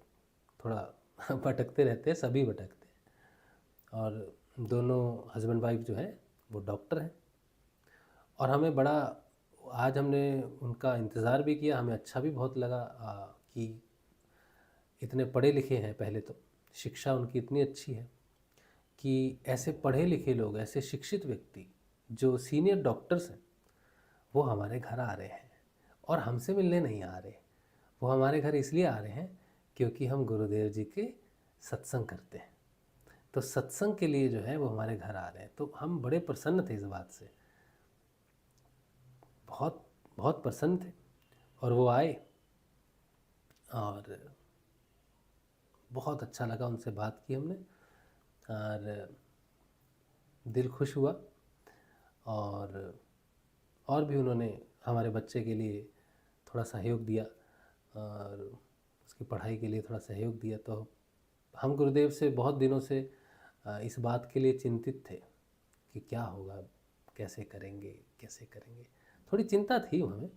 Speaker 5: थोड़ा भटकते रहते हैं, सभी भटकते हैं। और दोनों हस्बैंड वाइफ जो है वो डॉक्टर हैं। और हमें बड़ा, आज हमने उनका इंतज़ार भी किया, हमें अच्छा भी बहुत लगा कि इतने पढ़े लिखे हैं। पहले तो शिक्षा उनकी इतनी अच्छी है कि ऐसे पढ़े लिखे लोग, ऐसे शिक्षित व्यक्ति जो सीनियर डॉक्टर्स हैं, वो हमारे घर आ रहे हैं और हमसे मिलने नहीं आ रहे। वो हमारे घर इसलिए आ रहे हैं क्योंकि हम गुरुदेव जी के सत्संग करते हैं। तो सत्संग के लिए जो है वो हमारे घर आ रहे हैं। तो हम बड़े प्रसन्न थे इस बात से, बहुत बहुत प्रसन्न थे। और वो आए और बहुत अच्छा लगा, उनसे बात की हमने और दिल खुश हुआ। और भी उन्होंने हमारे बच्चे के लिए थोड़ा सहयोग दिया और उसकी पढ़ाई के लिए थोड़ा सहयोग दिया। तो हम गुरुदेव से बहुत दिनों से इस बात के लिए चिंतित थे कि क्या होगा, कैसे करेंगे। थोड़ी चिंता थी हमें,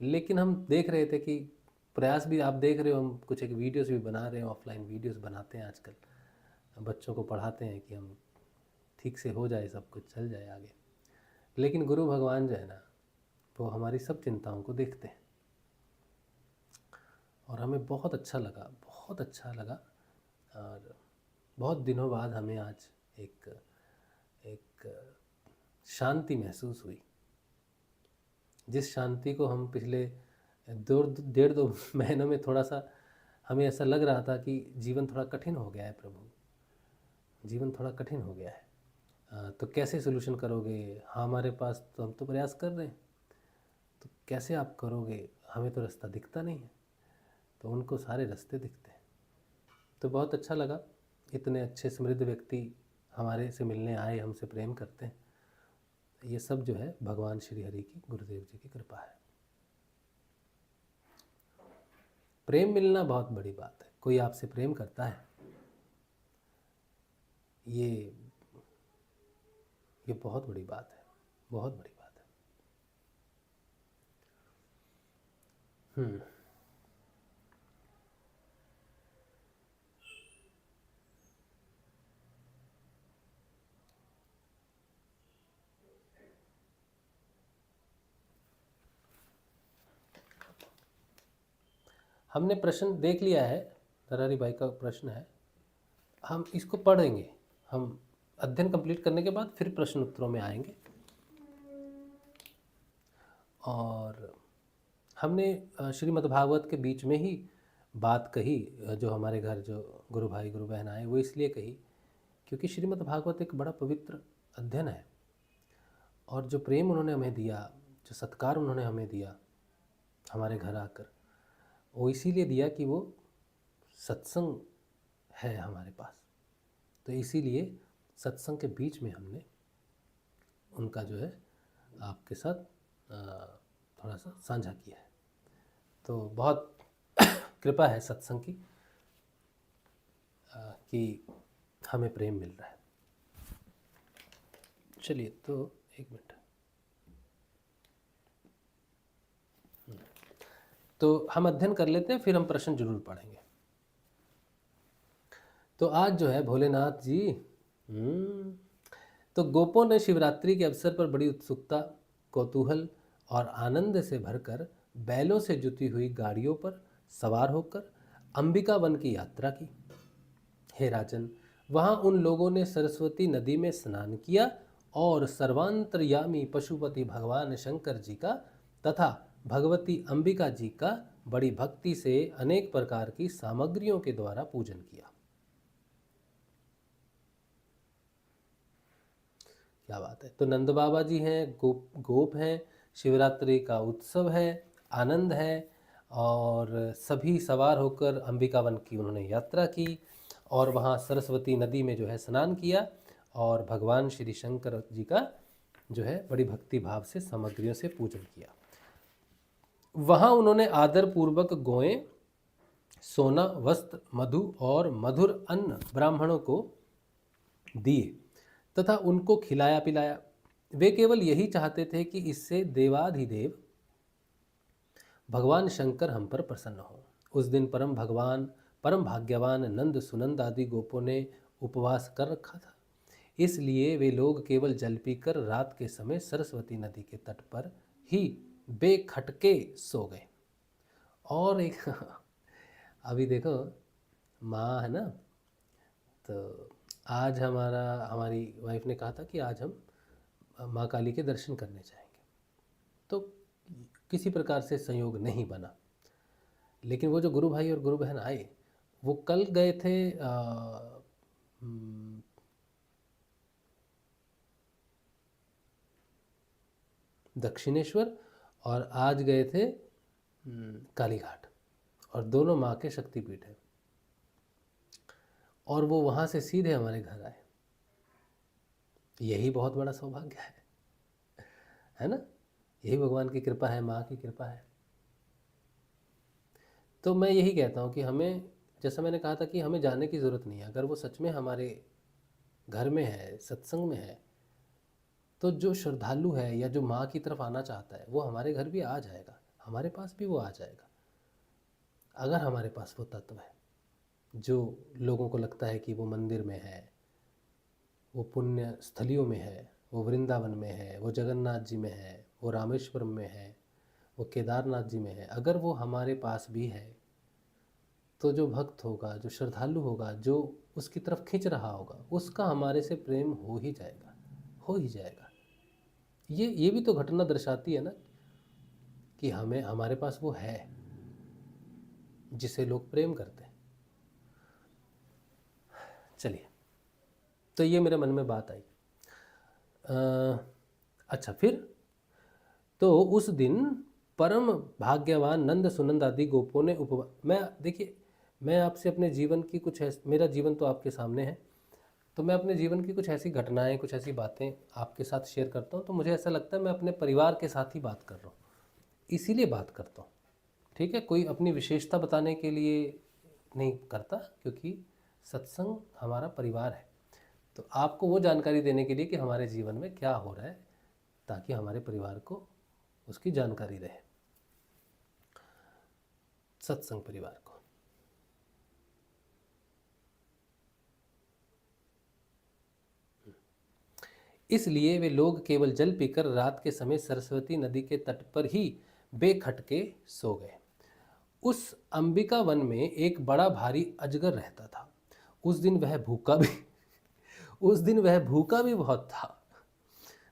Speaker 5: लेकिन हम देख रहे थे कि प्रयास भी, आप देख रहे हो, हम कुछ एक वीडियोस भी बना रहे हैं, ऑफलाइन वीडियोस बनाते हैं आजकल, बच्चों को पढ़ाते हैं कि हम ठीक से हो जाए, सब कुछ चल जाए आगे। लेकिन गुरु भगवान जो है ना, वो हमारी सब चिंताओं को देखते हैं। और हमें बहुत अच्छा लगा और बहुत दिनों बाद हमें आज एक शांति महसूस हुई, जिस शांति को हम पिछले 1.5-2 महीनों में थोड़ा सा हमें ऐसा लग रहा था कि जीवन थोड़ा कठिन हो गया है, प्रभु जीवन थोड़ा कठिन हो गया है, तो कैसे सोल्यूशन करोगे? हाँ, हमारे पास तो, हम तो प्रयास कर रहे हैं, तो कैसे आप करोगे? हमें तो रास्ता दिखता नहीं है। तो उनको सारे रास्ते दिखते हैं। तो बहुत अच्छा लगा, इतने अच्छे समृद्ध व्यक्ति हमारे से मिलने आए, हमसे प्रेम करते हैं। ये सब जो है भगवान श्री हरि की, गुरुदेव जी की कृपा है। प्रेम मिलना बहुत बड़ी बात है। कोई आपसे प्रेम करता है, ये बहुत बड़ी बात है, बहुत बड़ी बात है। हमने प्रश्न देख लिया है, दरारी भाई का प्रश्न है, हम इसको पढ़ेंगे। हम अध्ययन कंप्लीट करने के बाद फिर प्रश्न उत्तरों में आएंगे। और हमने श्रीमद्भागवत के बीच में ही बात कही, जो हमारे घर जो गुरु भाई गुरु बहन आए, वो इसलिए कही क्योंकि श्रीमद्भागवत एक बड़ा पवित्र अध्ययन है। और जो प्रेम उन्होंने हमें दिया, जो सत्कार उन्होंने हमें दिया हमारे घर आकर, वो इसीलिए दिया कि वो सत्संग है हमारे पास। तो इसीलिए सत्संग के बीच में हमने उनका जो है आपके साथ थोड़ा सा साझा किया है। तो बहुत कृपा है सत्संग की कि हमें प्रेम मिल रहा है। चलिए, तो एक मिनट। तो हम अध्ययन कर लेते हैं, फिर हम प्रश्न जरूर पढ़ेंगे। तो आज जो है भोलेनाथ जी, तो गोपों ने शिवरात्रि के अवसर पर बड़ी उत्सुकता, कौतूहल और आनंद से भरकर बैलों से जुती हुई गाड़ियों पर सवार होकर अंबिका वन की यात्रा की। हे राजन, वहाँ उन लोगों ने सरस्वती नदी में स्नान किया और सर्वांतर्यामी पशुपति भगवान शंकर जी का तथा भगवती अंबिका जी का बड़ी भक्ति से अनेक प्रकार की सामग्रियों के द्वारा पूजन किया। क्या बात है। तो नंद बाबा जी हैं, गोप हैं, शिवरात्रि का उत्सव है, आनंद है, और सभी सवार होकर अंबिकावन की उन्होंने यात्रा की और वहाँ सरस्वती नदी में जो है स्नान किया और भगवान श्री शंकर जी का जो है बड़ी भक्ति भाव से सामग्रियों से पूजन किया। वहाँ उन्होंने आदर पूर्वक गौएं, सोना, वस्त्र, मधु और मधुर अन्न ब्राह्मणों को दिए तथा उनको खिलाया पिलाया। वे केवल यही चाहते थे कि इससे देवाधिदेव भगवान शंकर हम पर प्रसन्न हो। उस दिन परम भाग्यवान नंद सुनंद आदि गोपों ने उपवास कर रखा था, इसलिए वे लोग केवल जल पीकर रात के समय सरस्वती नदी के तट पर ही बेखटके सो गए। और एक अभी देखो माँ है ना, तो आज हमारी वाइफ ने कहा था कि आज हम माँ काली के दर्शन करने जाएंगे, तो किसी प्रकार से संयोग नहीं बना। लेकिन वो जो गुरु भाई और गुरु बहन आए वो कल गए थे दक्षिणेश्वर और आज गए थे कालीघाट, और दोनों माँ के शक्तिपीठ हैं, और वो वहाँ से सीधे हमारे घर आए। यही बहुत बड़ा सौभाग्य है ना? यही भगवान की कृपा है, माँ की कृपा है। तो मैं यही कहता हूँ कि हमें, जैसा मैंने कहा था कि हमें जाने की ज़रूरत नहीं है। अगर वो सच में हमारे घर में है, सत्संग में है, तो जो श्रद्धालु है या जो माँ की तरफ आना चाहता है वो हमारे घर भी आ जाएगा, हमारे पास भी वो आ जाएगा, अगर हमारे पास वो तत्व है। जो लोगों को लगता है कि वो मंदिर में है, वो पुण्य स्थलियों में है, वो वृंदावन में है, वो जगन्नाथ जी में है, वो रामेश्वरम में है, वो केदारनाथ जी में है, अगर वो हमारे पास भी है तो जो भक्त होगा, जो श्रद्धालु होगा, जो उसकी तरफ खींच रहा होगा, उसका हमारे से प्रेम हो ही जाएगा, हो ही जाएगा। ये भी तो घटना दर्शाती है ना कि हमारे पास वो है जिसे लोग प्रेम करते हैं। चलिए, तो ये मेरे मन में बात आई। अच्छा, फिर तो उस दिन परम भाग्यवान नंद सुनंद आदि गोपों ने मैं आपसे अपने जीवन की मेरा जीवन तो आपके सामने है, तो मैं अपने जीवन की कुछ ऐसी घटनाएं, कुछ ऐसी बातें आपके साथ शेयर करता हूँ। तो मुझे ऐसा लगता है मैं अपने परिवार के साथ ही बात कर रहा हूँ, इसीलिए बात करता हूँ। ठीक है, कोई अपनी विशेषता बताने के लिए नहीं करता, क्योंकि सत्संग हमारा परिवार है। तो आपको वो जानकारी देने के लिए कि हमारे जीवन में क्या हो रहा है, ताकि हमारे परिवार को उसकी जानकारी रहे, सत्संग परिवार को। इसलिए वे लोग केवल जल पीकर रात के समय सरस्वती नदी के तट पर ही बेखटके सो गए। उस अंबिका वन में एक बड़ा भारी अजगर रहता था। उस दिन वह भूखा भी बहुत था।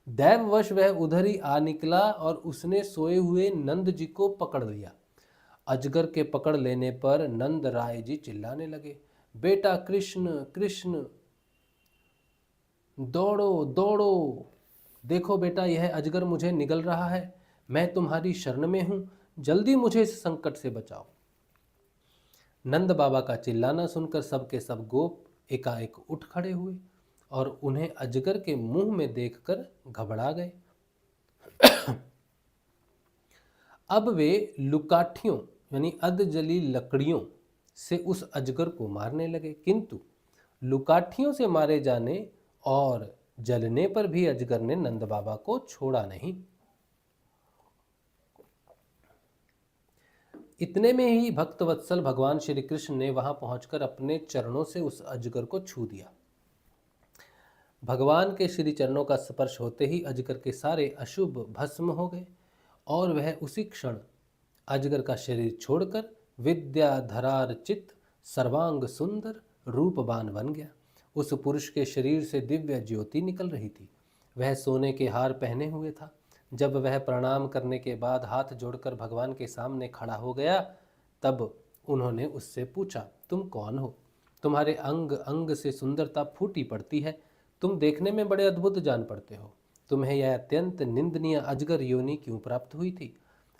Speaker 5: दैववश वह उधर ही आ निकला और उसने सोए हुए नंद जी को पकड़ लिया। अजगर के पकड़ लेने पर नंद राय जी चिल्लाने लगे, बेटा कृष्ण कृष्ण, दौड़ो दौड़ो, देखो बेटा यह अजगर मुझे निगल रहा है, मैं तुम्हारी शरण में हूं, जल्दी मुझे इस संकट से बचाओ। नंद बाबा का चिल्लाना सुनकर सब के सब गोप एकाएक उठ खड़े हुए और उन्हें अजगर के मुंह में देखकर घबरा गए। अब वे लुकाठियों यानी अधजली लकड़ियों से उस अजगर को मारने लगे, किंतु लुकाठियों से मारे जाने और जलने पर भी अजगर ने नंद बाबा को छोड़ा नहीं। इतने में ही भक्तवत्सल भगवान श्री कृष्ण ने वहां पहुंचकर अपने चरणों से उस अजगर को छू दिया। भगवान के श्री चरणों का स्पर्श होते ही अजगर के सारे अशुभ भस्म हो गए और वह उसी क्षण अजगर का शरीर छोड़कर विद्याधरार्चित सर्वांग सुंदर रूपवान बन गया। उस पुरुष के शरीर से दिव्य ज्योति निकल रही थी। वह सोने के हार पहने हुए था। जब वह प्रणाम करने के बाद हाथ जोड़कर भगवान के सामने खड़ा हो गया, तब उन्होंने उससे पूछा, तुम कौन हो? तुम्हारे अंग अंग से सुंदरता फूटी पड़ती है, तुम देखने में बड़े अद्भुत जान पड़ते हो। तुम्हें यह अत्यंत निंदनीय अजगर योनि क्यों प्राप्त हुई थी?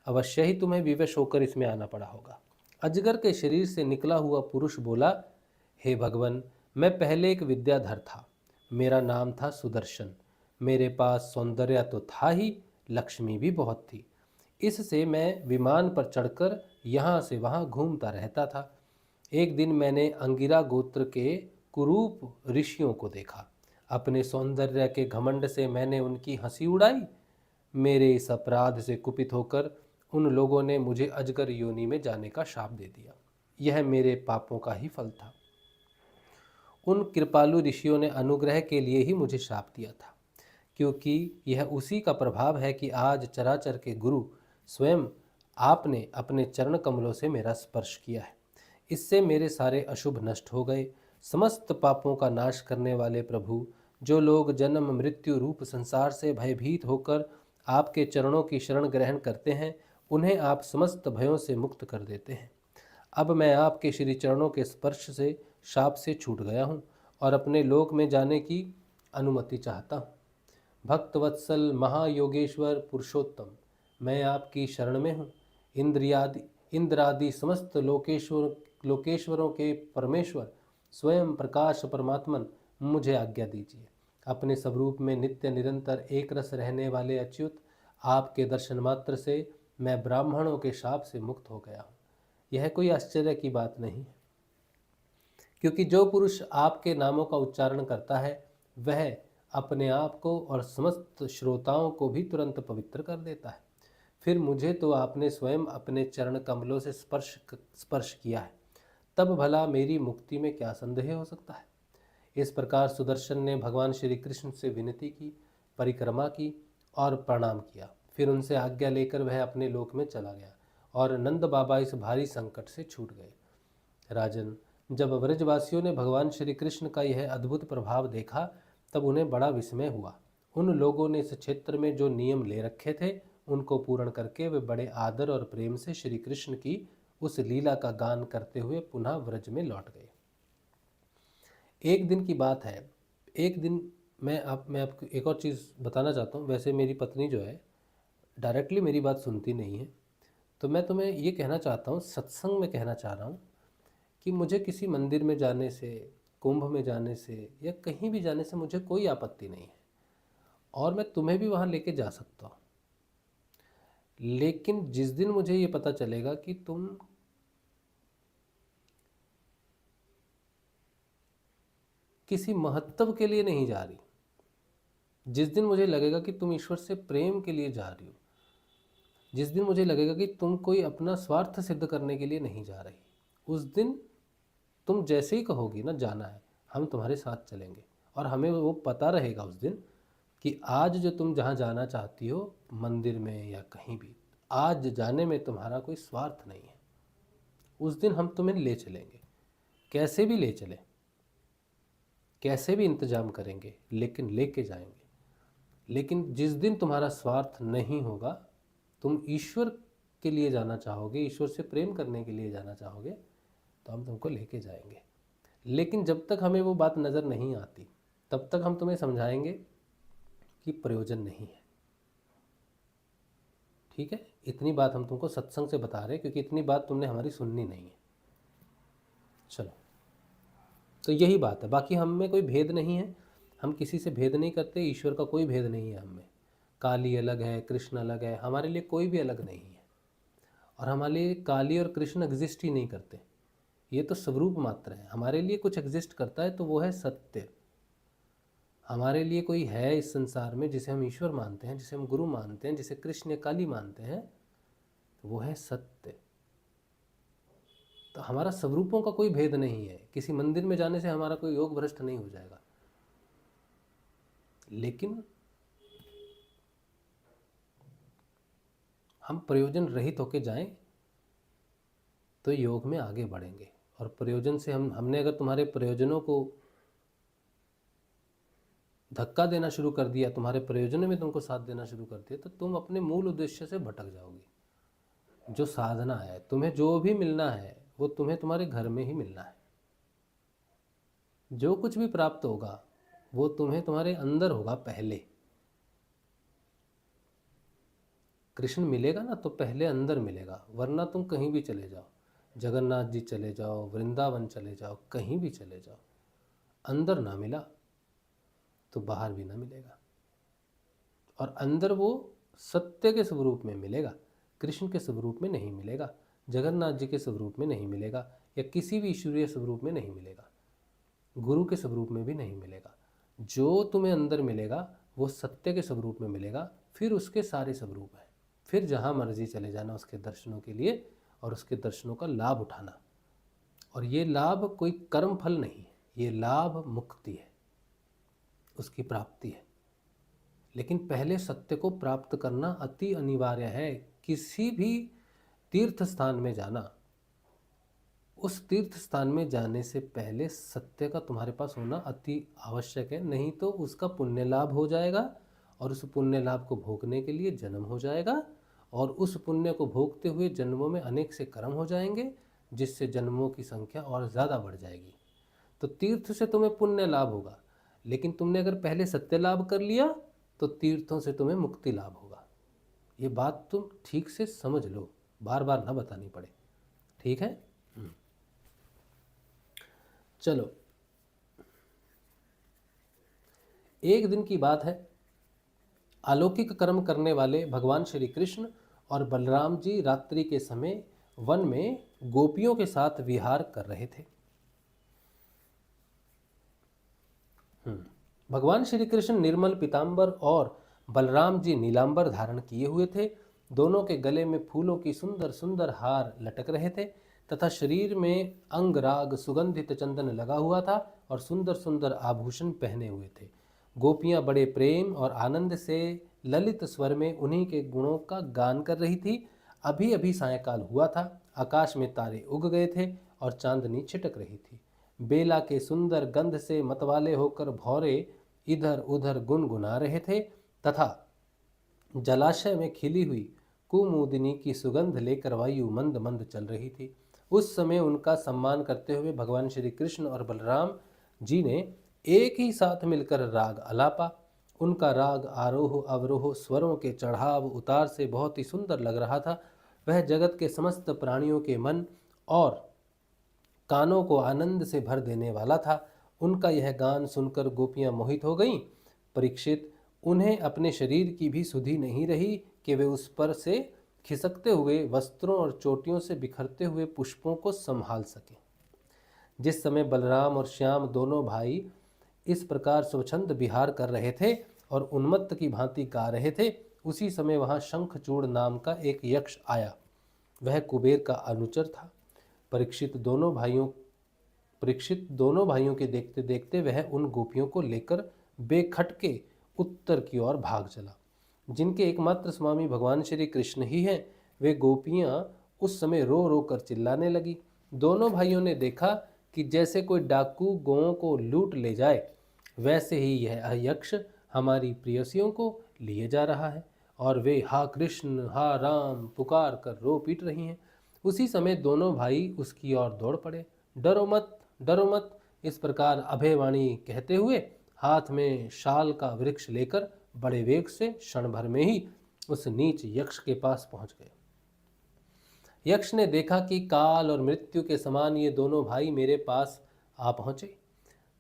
Speaker 5: अवश्य ही तुम्हें विवश होकर इसमें आना पड़ा होगा। अजगर के शरीर से निकला हुआ पुरुष बोला, हे भगवान, मैं पहले एक विद्याधर था। मेरा नाम था सुदर्शन। मेरे पास सौंदर्य तो था ही, लक्ष्मी भी बहुत थी। इससे मैं विमान पर चढ़कर यहाँ से वहाँ घूमता रहता था। एक दिन मैंने अंगिरा गोत्र के कुरूप ऋषियों को देखा। अपने सौंदर्य के घमंड से मैंने उनकी हंसी उड़ाई। मेरे इस अपराध से कुपित होकर उन लोगों ने मुझे अजगर योनि में जाने का शाप दे दिया। यह मेरे पापों का ही फल था। उन कृपालु ऋषियों ने अनुग्रह के लिए ही मुझे शाप दिया था, क्योंकि यह उसी का प्रभाव है कि आज चराचर के गुरु स्वयं आपने अपने चरण कमलों से मेरा स्पर्श किया है। इससे मेरे सारे अशुभ नष्ट हो गए। समस्त पापों का नाश करने वाले प्रभु, जो लोग जन्म मृत्यु रूप संसार से भयभीत होकर आपके चरणों की शरण ग्रहण करते हैं, उन्हें आप समस्त भयों से मुक्त कर देते हैं। अब मैं आपके श्री चरणों के स्पर्श से शाप से छूट गया हूँ और अपने लोक में जाने की अनुमति चाहता हूँ। भक्तवत्सल महायोगेश्वर पुरुषोत्तम, मैं आपकी शरण में हूँ। इंद्रादि समस्त लोकेश्वरों के परमेश्वर स्वयं प्रकाश परमात्मन, मुझे आज्ञा दीजिए। अपने स्वरूप में नित्य निरंतर एक रस रहने वाले अच्युत, आपके दर्शन मात्र से मैं ब्राह्मणों के शाप से मुक्त हो गया हूँ। यह कोई आश्चर्य की बात नहीं है, क्योंकि जो पुरुष आपके नामों का उच्चारण करता है वह अपने आप को और समस्त श्रोताओं को भी तुरंत पवित्र कर देता है। फिर मुझे तो आपने स्वयं अपने चरण कमलों से स्पर्श किया है, तब भला मेरी मुक्ति में क्या संदेह हो सकता है। इस प्रकार सुदर्शन ने भगवान श्री कृष्ण से विनती की, परिक्रमा की और प्रणाम किया। फिर उनसे आज्ञा लेकर वह अपने लोक में चला गया और नंद बाबा इस भारी संकट से छूट गए। राजन, जब व्रजवासियों ने भगवान श्री कृष्ण का यह अद्भुत प्रभाव देखा तब उन्हें बड़ा विस्मय हुआ। उन लोगों ने इस क्षेत्र में जो नियम ले रखे थे उनको पूर्ण करके वे बड़े आदर और प्रेम से श्री कृष्ण की उस लीला का गान करते हुए पुनः व्रज में लौट गए। एक दिन की बात है। एक दिन मैं आपको एक और चीज़ बताना चाहता हूँ। वैसे मेरी पत्नी जो है डायरेक्टली मेरी बात सुनती नहीं है, तो मैं तुम्हें ये कहना चाहता हूँ, सत्संग में कहना चाह रहा हूँ कि मुझे किसी मंदिर में जाने से, कुंभ में जाने से या कहीं भी जाने से मुझे कोई आपत्ति नहीं है और मैं तुम्हें भी वहाँ लेके जा सकता हूँ। लेकिन जिस दिन मुझे ये पता चलेगा कि तुम किसी महत्व के लिए नहीं जा रही, जिस दिन मुझे लगेगा कि तुम ईश्वर से प्रेम के लिए जा रही हो, जिस दिन मुझे लगेगा कि तुम कोई अपना स्वार्थ सिद्ध करने के लिए नहीं जा रही, उस दिन तुम जैसे ही कहोगी ना जाना है, हम तुम्हारे साथ चलेंगे। और हमें वो पता रहेगा उस दिन कि आज जो तुम जहाँ जाना चाहती हो, मंदिर में या कहीं भी, आज जाने में तुम्हारा कोई स्वार्थ नहीं है। उस दिन हम तुम्हें ले चलेंगे, कैसे भी ले चलें, कैसे भी इंतजाम करेंगे, लेकिन लेके जाएंगे। लेकिन जिस दिन तुम्हारा स्वार्थ नहीं होगा, तुम ईश्वर के लिए जाना चाहोगे, ईश्वर से प्रेम करने के लिए जाना चाहोगे, तो हम तुमको लेके जाएंगे। लेकिन जब तक हमें वो बात नज़र नहीं आती तब तक हम तुम्हें समझाएंगे कि प्रयोजन नहीं है। ठीक है, इतनी बात हम तुमको सत्संग से बता रहे हैं, क्योंकि इतनी बात तुमने हमारी सुननी नहीं है। चलो, तो यही बात है। बाकी हम में कोई भेद नहीं है, हम किसी से भेद नहीं करते, ईश्वर का कोई भेद नहीं है हम में। काली अलग है, कृष्ण अलग है, हमारे लिए कोई भी अलग नहीं है। और हमारे लिए काली और कृष्ण एग्जिस्ट ही नहीं करते, ये तो स्वरूप मात्र है। हमारे लिए कुछ एग्जिस्ट करता है तो वो है सत्य। हमारे लिए कोई है इस संसार में जिसे हम ईश्वर मानते हैं, जिसे हम गुरु मानते हैं, जिसे कृष्ण या काली मानते हैं, तो वो है सत्य। तो हमारा स्वरूपों का कोई भेद नहीं है। किसी मंदिर में जाने से हमारा कोई योग भ्रष्ट नहीं हो जाएगा, लेकिन हम प्रयोजन रहित होके जाएं तो योग में आगे बढ़ेंगे। और प्रयोजन से हमने अगर तुम्हारे प्रयोजनों को धक्का देना शुरू कर दिया, तुम्हारे प्रयोजनों में तुमको साथ देना शुरू कर दिया, तो तुम अपने मूल उद्देश्य से भटक जाओगे। जो साधना है, तुम्हें जो भी मिलना है वो तुम्हें तुम्हारे घर में ही मिलना है। जो कुछ भी प्राप्त होगा वो तुम्हें तुम्हारे अंदर होगा पहले। कृष्ण मिलेगा ना तो पहले अंदर मिलेगा, वरना तुम कहीं भी चले जाओ, जगन्नाथ जी चले जाओ, वृंदावन चले जाओ, कहीं भी चले जाओ, अंदर ना मिला तो बाहर भी ना मिलेगा। और अंदर वो सत्य के स्वरूप में मिलेगा, कृष्ण के स्वरूप में नहीं मिलेगा, जगन्नाथ जी के स्वरूप में नहीं मिलेगा, या किसी भी ईश्वरीय स्वरूप में नहीं मिलेगा, गुरु के स्वरूप में भी नहीं मिलेगा। जो तुम्हें अंदर मिलेगा वो सत्य के स्वरूप में मिलेगा। फिर उसके सारे स्वरूप हैं, फिर जहाँ मर्जी चले जाना उसके दर्शनों के लिए और उसके दर्शनों का लाभ उठाना। और ये लाभ कोई कर्म फल नहीं है, ये लाभ मुक्ति है, उसकी प्राप्ति है। लेकिन पहले सत्य को प्राप्त करना अति अनिवार्य है। किसी भी तीर्थ स्थान में जाना, उस तीर्थ स्थान में जाने से पहले सत्य का तुम्हारे पास होना अति आवश्यक है, नहीं तो उसका पुण्य लाभ हो जाएगा और उस पुण्य लाभ को भोगने के लिए जन्म हो जाएगा, और उस पुण्य को भोगते हुए जन्मों में अनेक से कर्म हो जाएंगे, जिससे जन्मों की संख्या और ज़्यादा बढ़ जाएगी। तो तीर्थ से तुम्हें पुण्य लाभ होगा, लेकिन तुमने अगर पहले सत्य लाभ कर लिया तो तीर्थों से तुम्हें मुक्ति लाभ होगा। ये बात तुम ठीक से समझ लो, बार बार ना बतानी पड़े, ठीक है। चलो, एक दिन की बात है, अलौकिक कर्म करने वाले भगवान श्री कृष्ण और बलराम जी रात्रि के समय वन में गोपियों के साथ विहार कर रहे थे। भगवान श्री कृष्ण निर्मल पीतांबर और बलराम जी नीलांबर धारण किए हुए थे। दोनों के गले में फूलों की सुंदर सुंदर हार लटक रहे थे तथा शरीर में अंगराग सुगंधित चंदन लगा हुआ था और सुंदर सुंदर आभूषण पहने हुए थे। गोपियां बड़े प्रेम और आनंद से ललित स्वर में उन्हीं के गुणों का गान कर रही थी। अभी अभी सायंकाल हुआ था, आकाश में तारे उग गए थे और चांदनी छिटक रही थी। बेला के सुंदर गंध से मतवाले होकर भौरे इधर उधर गुनगुना रहे थे तथा जलाशय में खिली हुई कुमुदिनी की सुगंध लेकर वायु मंद मंद चल रही थी। उस समय उनका सम्मान करते हुए भगवान श्री कृष्ण और बलराम जी ने एक ही साथ मिलकर राग आलापा। उनका राग आरोह अवरोह स्वरों के चढ़ाव उतार से बहुत ही सुंदर लग रहा था। वह जगत के समस्त प्राणियों के मन और कानों को आनंद से भर देने वाला था। उनका यह गान सुनकर गोपियां मोहित हो गईं। परीक्षित, उन्हें अपने शरीर की भी सुधि नहीं रही कि वे उस पर से खिसकते हुए वस्त्रों और चोटियों से बिखरते हुए पुष्पों को संभाल सकें। जिस समय बलराम और श्याम दोनों भाई इस प्रकार स्वच्छंद विहार कर रहे थे और उन्मत्त की भांति गा रहे थे, उसी समय वहां शंखचूड़ नाम का एक यक्ष आया। वह कुबेर का अनुचर था। परीक्षित दोनों भाइयों के देखते देखते वह उन गोपियों को लेकर बेखटके उत्तर की ओर भाग चला। जिनके एकमात्र स्वामी भगवान श्री कृष्ण ही हैं, वे गोपियां उस समय रो रो कर चिल्लाने लगी। दोनों भाइयों ने देखा कि जैसे कोई डाकू गौओं को लूट ले जाए, वैसे ही यह यक्ष हमारी प्रेयसियों को लिए जा रहा है और वे हा कृष्ण हा राम पुकार कर रो पीट रही हैं। उसी समय दोनों भाई उसकी ओर दौड़ पड़े। डरो मत, डरो मत, इस प्रकार अभयवाणी कहते हुए हाथ में शाल का वृक्ष लेकर बड़े वेग से क्षण भर में ही उस नीच यक्ष के पास पहुंच गए। यक्ष ने देखा कि काल और मृत्यु के समान ये दोनों भाई मेरे पास आ पहुंचे।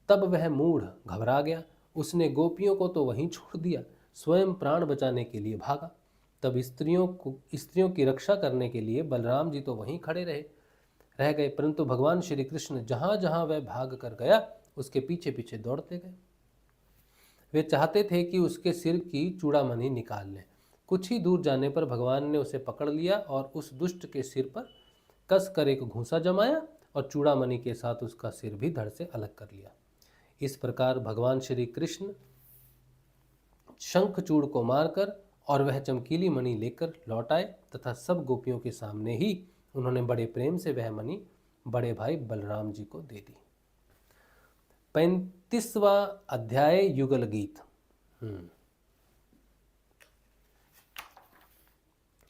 Speaker 5: तब वह मूढ़ घबरा गया। उसने गोपियों को तो वहीं छोड़ दिया, स्वयं प्राण बचाने के लिए भागा। तब स्त्रियों की रक्षा करने के लिए बलराम जी तो वहीं खड़े रह गए, परंतु भगवान श्री कृष्ण जहां जहां वह भाग कर गया उसके पीछे पीछे दौड़ते गए। वे चाहते थे कि उसके सिर की चूड़ामणि निकाल लें। कुछ ही दूर जाने पर भगवान ने उसे पकड़ लिया और उस दुष्ट के सिर पर कस कर एक घूंसा जमाया और चूड़ामणि के साथ उसका सिर भी धड़ से अलग कर लिया। इस प्रकार भगवान श्री कृष्ण शंखचूड़ को मारकर और वह चमकीली मणि लेकर लौट आए तथा सब गोपियों के सामने ही उन्होंने बड़े प्रेम से वह मणि बड़े भाई बलराम जी को दे दी। 35वां अध्याय युगल गीत।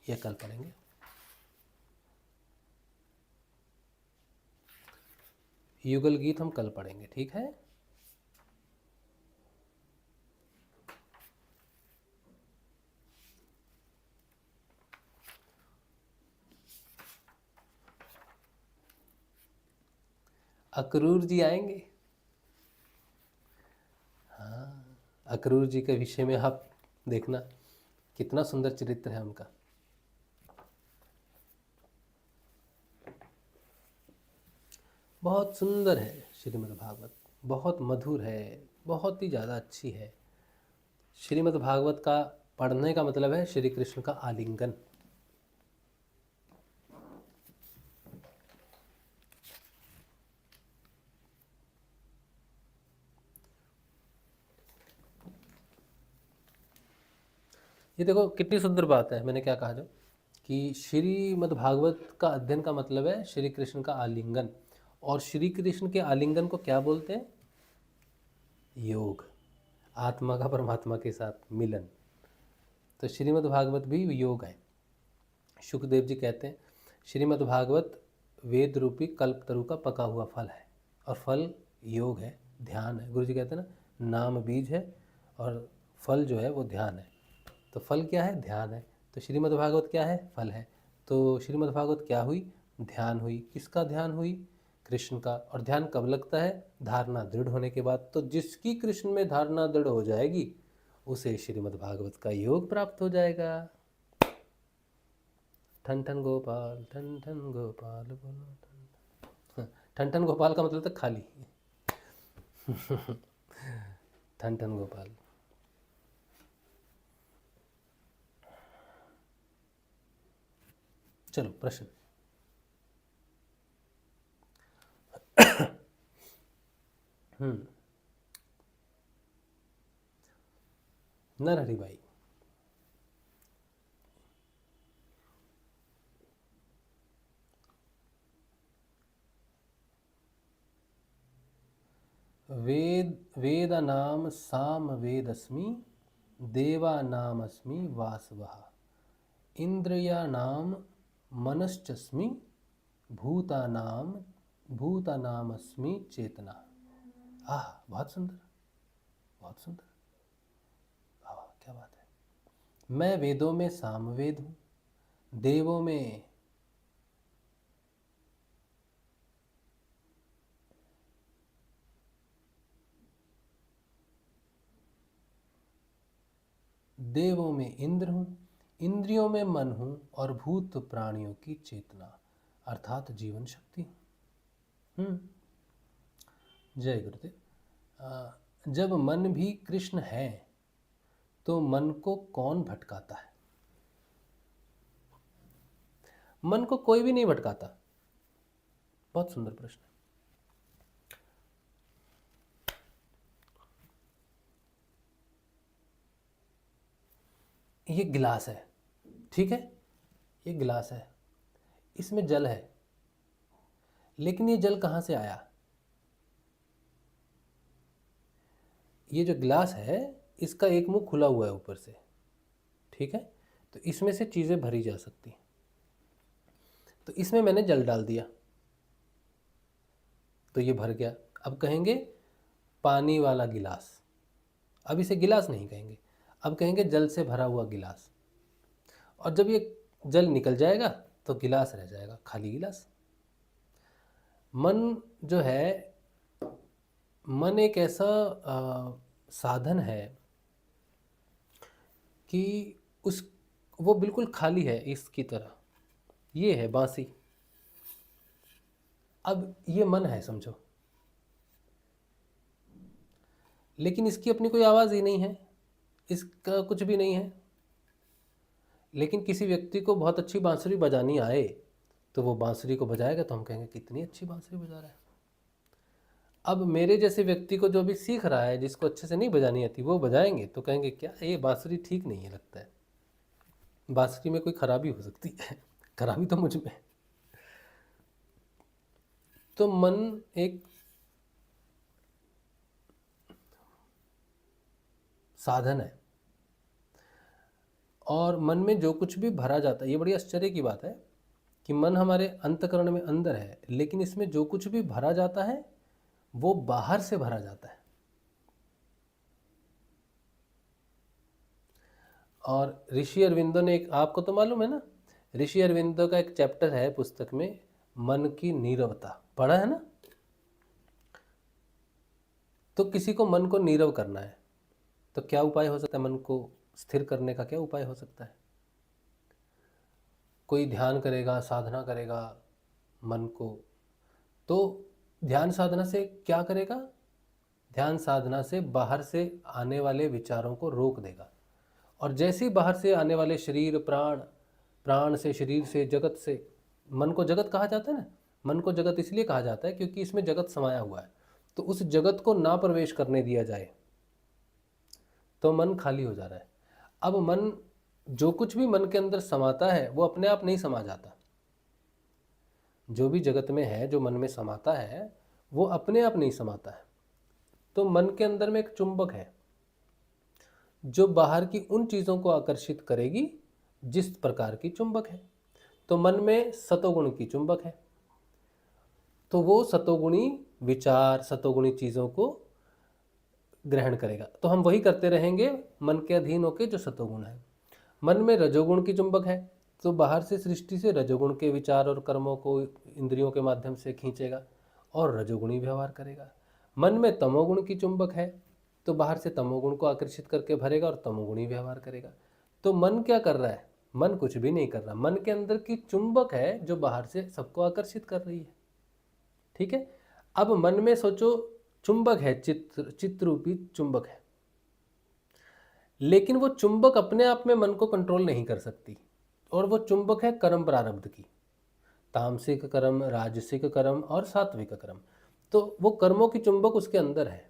Speaker 5: यह कल पढ़ेंगे। युगल गीत हम कल पढ़ेंगे, ठीक है। अक्रूर जी आएंगे। हाँ, अक्रूर जी के विषय में आप देखना कितना सुंदर चरित्र है उनका। बहुत सुंदर है श्रीमद् भागवत, बहुत मधुर है, बहुत ही ज़्यादा अच्छी है। श्रीमद् भागवत का पढ़ने का मतलब है श्री कृष्ण का आलिंगन। ये देखो कितनी सुंदर बात है। मैंने क्या कहा जो कि श्रीमद् भागवत का अध्ययन का मतलब है श्री कृष्ण का आलिंगन, और श्री कृष्ण के आलिंगन को क्या बोलते हैं? योग, आत्मा का परमात्मा के साथ मिलन। तो श्रीमद् भागवत भी योग है। शुकदेव जी कहते हैं श्रीमद् भागवत वेद रूपी कल्पतरु का पका हुआ फल है, और फल योग है, ध्यान है। गुरु जी कहते हैं ना, नाम बीज है और फल जो है वो ध्यान है। तो फल क्या है? ध्यान है। तो श्रीमद् भागवत क्या है? फल है। तो श्रीमद् भागवत क्या हुई? ध्यान हुई। किसका ध्यान हुई? कृष्ण का। और ध्यान कब लगता है? धारणा दृढ़ होने के बाद। तो जिसकी कृष्ण में धारणा दृढ़ हो जाएगी उसे श्रीमद् भागवत का योग प्राप्त हो जाएगा। ठन ठन गोपाल, ठन ठन गोपाल बोलो ठन। ठन ठन गोपाल का मतलब था खाली। ठन ठन गोपाल। चलो प्रश्न। नरहरि भाई, वेदानाम साम वेदस्मि, देवानामस्मि वासवः, इंद्रियाणाम मनश्चस्मि, भूतानामस्मि चेतना। आह, बहुत सुंदर, बहुत सुंदर। वाह, क्या बात है। मैं वेदों में सामवेद हूँ, देवों में इंद्र हूँ, इंद्रियों में मन हूँ, और भूत प्राणियों की चेतना अर्थात जीवन शक्ति हूँ। जय गुरुदेव। जब मन भी कृष्ण है तो मन को कौन भटकाता है? मन को कोई भी नहीं भटकाता। बहुत सुंदर प्रश्न है। ये गिलास है, ठीक है, ये गिलास है, इसमें जल है, लेकिन ये जल कहाँ से आया? ये जो गिलास है इसका एक मुंह खुला हुआ है ऊपर से, ठीक है, तो इसमें से चीज़ें भरी जा सकती हैं। तो इसमें मैंने जल डाल दिया तो ये भर गया। अब कहेंगे पानी वाला गिलास, अब इसे गिलास नहीं कहेंगे, अब कहेंगे जल से भरा हुआ गिलास। और जब ये जल निकल जाएगा तो गिलास रह जाएगा, खाली गिलास। मन जो है, मन एक ऐसा साधन है कि वो बिल्कुल खाली है इसकी तरह। ये है बांसी, अब ये मन है समझो, लेकिन इसकी अपनी कोई आवाज़ ही नहीं है, इसका कुछ भी नहीं है। लेकिन किसी व्यक्ति को बहुत अच्छी बांसुरी बजानी आए तो वो बांसुरी को बजाएगा तो हम कहेंगे कितनी अच्छी बांसुरी बजा रहा है। अब मेरे जैसे व्यक्ति को जो भी सीख रहा है, जिसको अच्छे से नहीं बजानी आती, वो बजाएंगे तो कहेंगे क्या ये बांसुरी ठीक नहीं है, लगता है बांसुरी में कोई खराबी हो सकती है। खराबी तो मुझ में। तो मन एक साधन है, और मन में जो कुछ भी भरा जाता है, ये बड़ी आश्चर्य की बात है कि मन हमारे अंतःकरण में अंदर है, लेकिन इसमें जो कुछ भी भरा जाता है वो बाहर से भरा जाता है। और ऋषि अरविंदो ने एक, आपको तो मालूम है ना, ऋषि अरविंदो का एक चैप्टर है पुस्तक में, मन की नीरवता, पढ़ा है ना? तो किसी को मन को नीरव करना है, तो क्या उपाय हो सकता है? मन को स्थिर करने का क्या उपाय हो सकता है? कोई ध्यान करेगा, साधना करेगा मन को, तो ध्यान साधना से क्या करेगा? ध्यान साधना से बाहर से आने वाले विचारों को रोक देगा, और जैसे ही बाहर से आने वाले शरीर, प्राण, प्राण से, शरीर से, जगत से, मन को जगत कहा जाता है ना, मन को जगत इसलिए कहा जाता है क्योंकि इसमें जगत समाया हुआ है, तो उस जगत को ना प्रवेश करने दिया जाए तो मन खाली हो जा रहा है। अब मन, जो कुछ भी मन के अंदर समाता है वो अपने आप नहीं समा जाता। जो भी जगत में है, जो मन में समाता है, वो अपने आप नहीं समाता है। तो मन के अंदर में एक चुंबक है जो बाहर की उन चीज़ों को आकर्षित करेगी जिस प्रकार की चुंबक है। तो मन में सतोगुण की चुंबक है, तो वो सतोगुणी विचार, सतोगुणी चीज़ों को ग्रहण करेगा। तो हम वही करते रहेंगे मन के अधीन होकर जो सतोगुण है। मन में रजोगुण की चुंबक है, तो बाहर से, सृष्टि से रजोगुण के विचार और कर्मों को इंद्रियों के माध्यम से खींचेगा और रजोगुणी व्यवहार करेगा। मन में तमोगुण की चुंबक है, तो बाहर से तमोगुण को आकर्षित करके भरेगा और तमोगुणी व्यवहार करेगा। तो मन क्या कर रहा है? मन कुछ भी नहीं कर रहा। मन के अंदर की चुंबक है जो बाहर से सबको आकर्षित कर रही है। ठीक है। अब मन में सोचो, चुंबक है, चित्र रूपी चुंबक है, लेकिन वो चुंबक अपने आप में मन को कंट्रोल नहीं कर सकती, और वो चुंबक है कर्म प्रारब्ध की, तामसिक कर्म, राजसिक कर्म और सात्विक कर्म। तो वो कर्मों की चुंबक उसके अंदर है,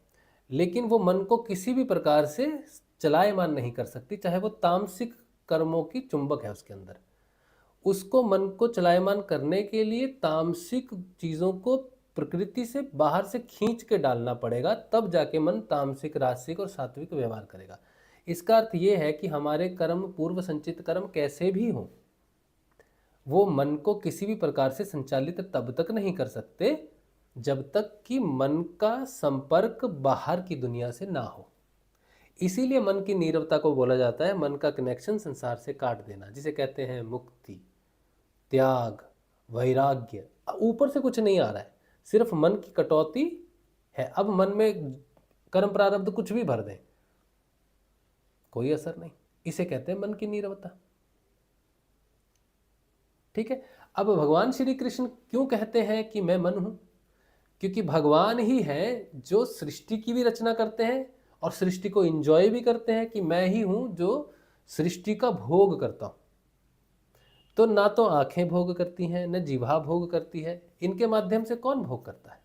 Speaker 5: लेकिन वो मन को किसी भी प्रकार से चलायमान नहीं कर सकती, चाहे वो तामसिक कर्मों की चुंबक है उसके अंदर। उसको मन को चलायमान करने के लिए तामसिक चीज़ों को प्रकृति से बाहर से खींच के डालना पड़ेगा, तब जाके मन तामसिक, राजसिक और सात्विक व्यवहार करेगा। इसका अर्थ ये है कि हमारे कर्म, पूर्व संचित कर्म कैसे भी हों, वो मन को किसी भी प्रकार से संचालित तब तक नहीं कर सकते जब तक कि मन का संपर्क बाहर की दुनिया से ना हो। इसीलिए मन की नीरवता को बोला जाता है मन का कनेक्शन संसार से काट देना, जिसे कहते हैं मुक्ति, त्याग, वैराग्य। ऊपर से कुछ नहीं आ रहा है, सिर्फ मन की कटौती है। अब मन में कर्म प्रारब्ध कुछ भी भर दें, कोई असर नहीं। इसे कहते हैं मन की नीरवता। ठीक है। अब भगवान श्री कृष्ण क्यों कहते हैं कि मैं मन हूं? क्योंकि भगवान ही है जो सृष्टि की भी रचना करते हैं और सृष्टि को एंजॉय भी करते हैं, कि मैं ही हूं जो सृष्टि का भोग करता हूं। तो ना तो आंखें भोग करती हैं, न जिह्वा भोग करती है। इनके माध्यम से कौन भोग करता है?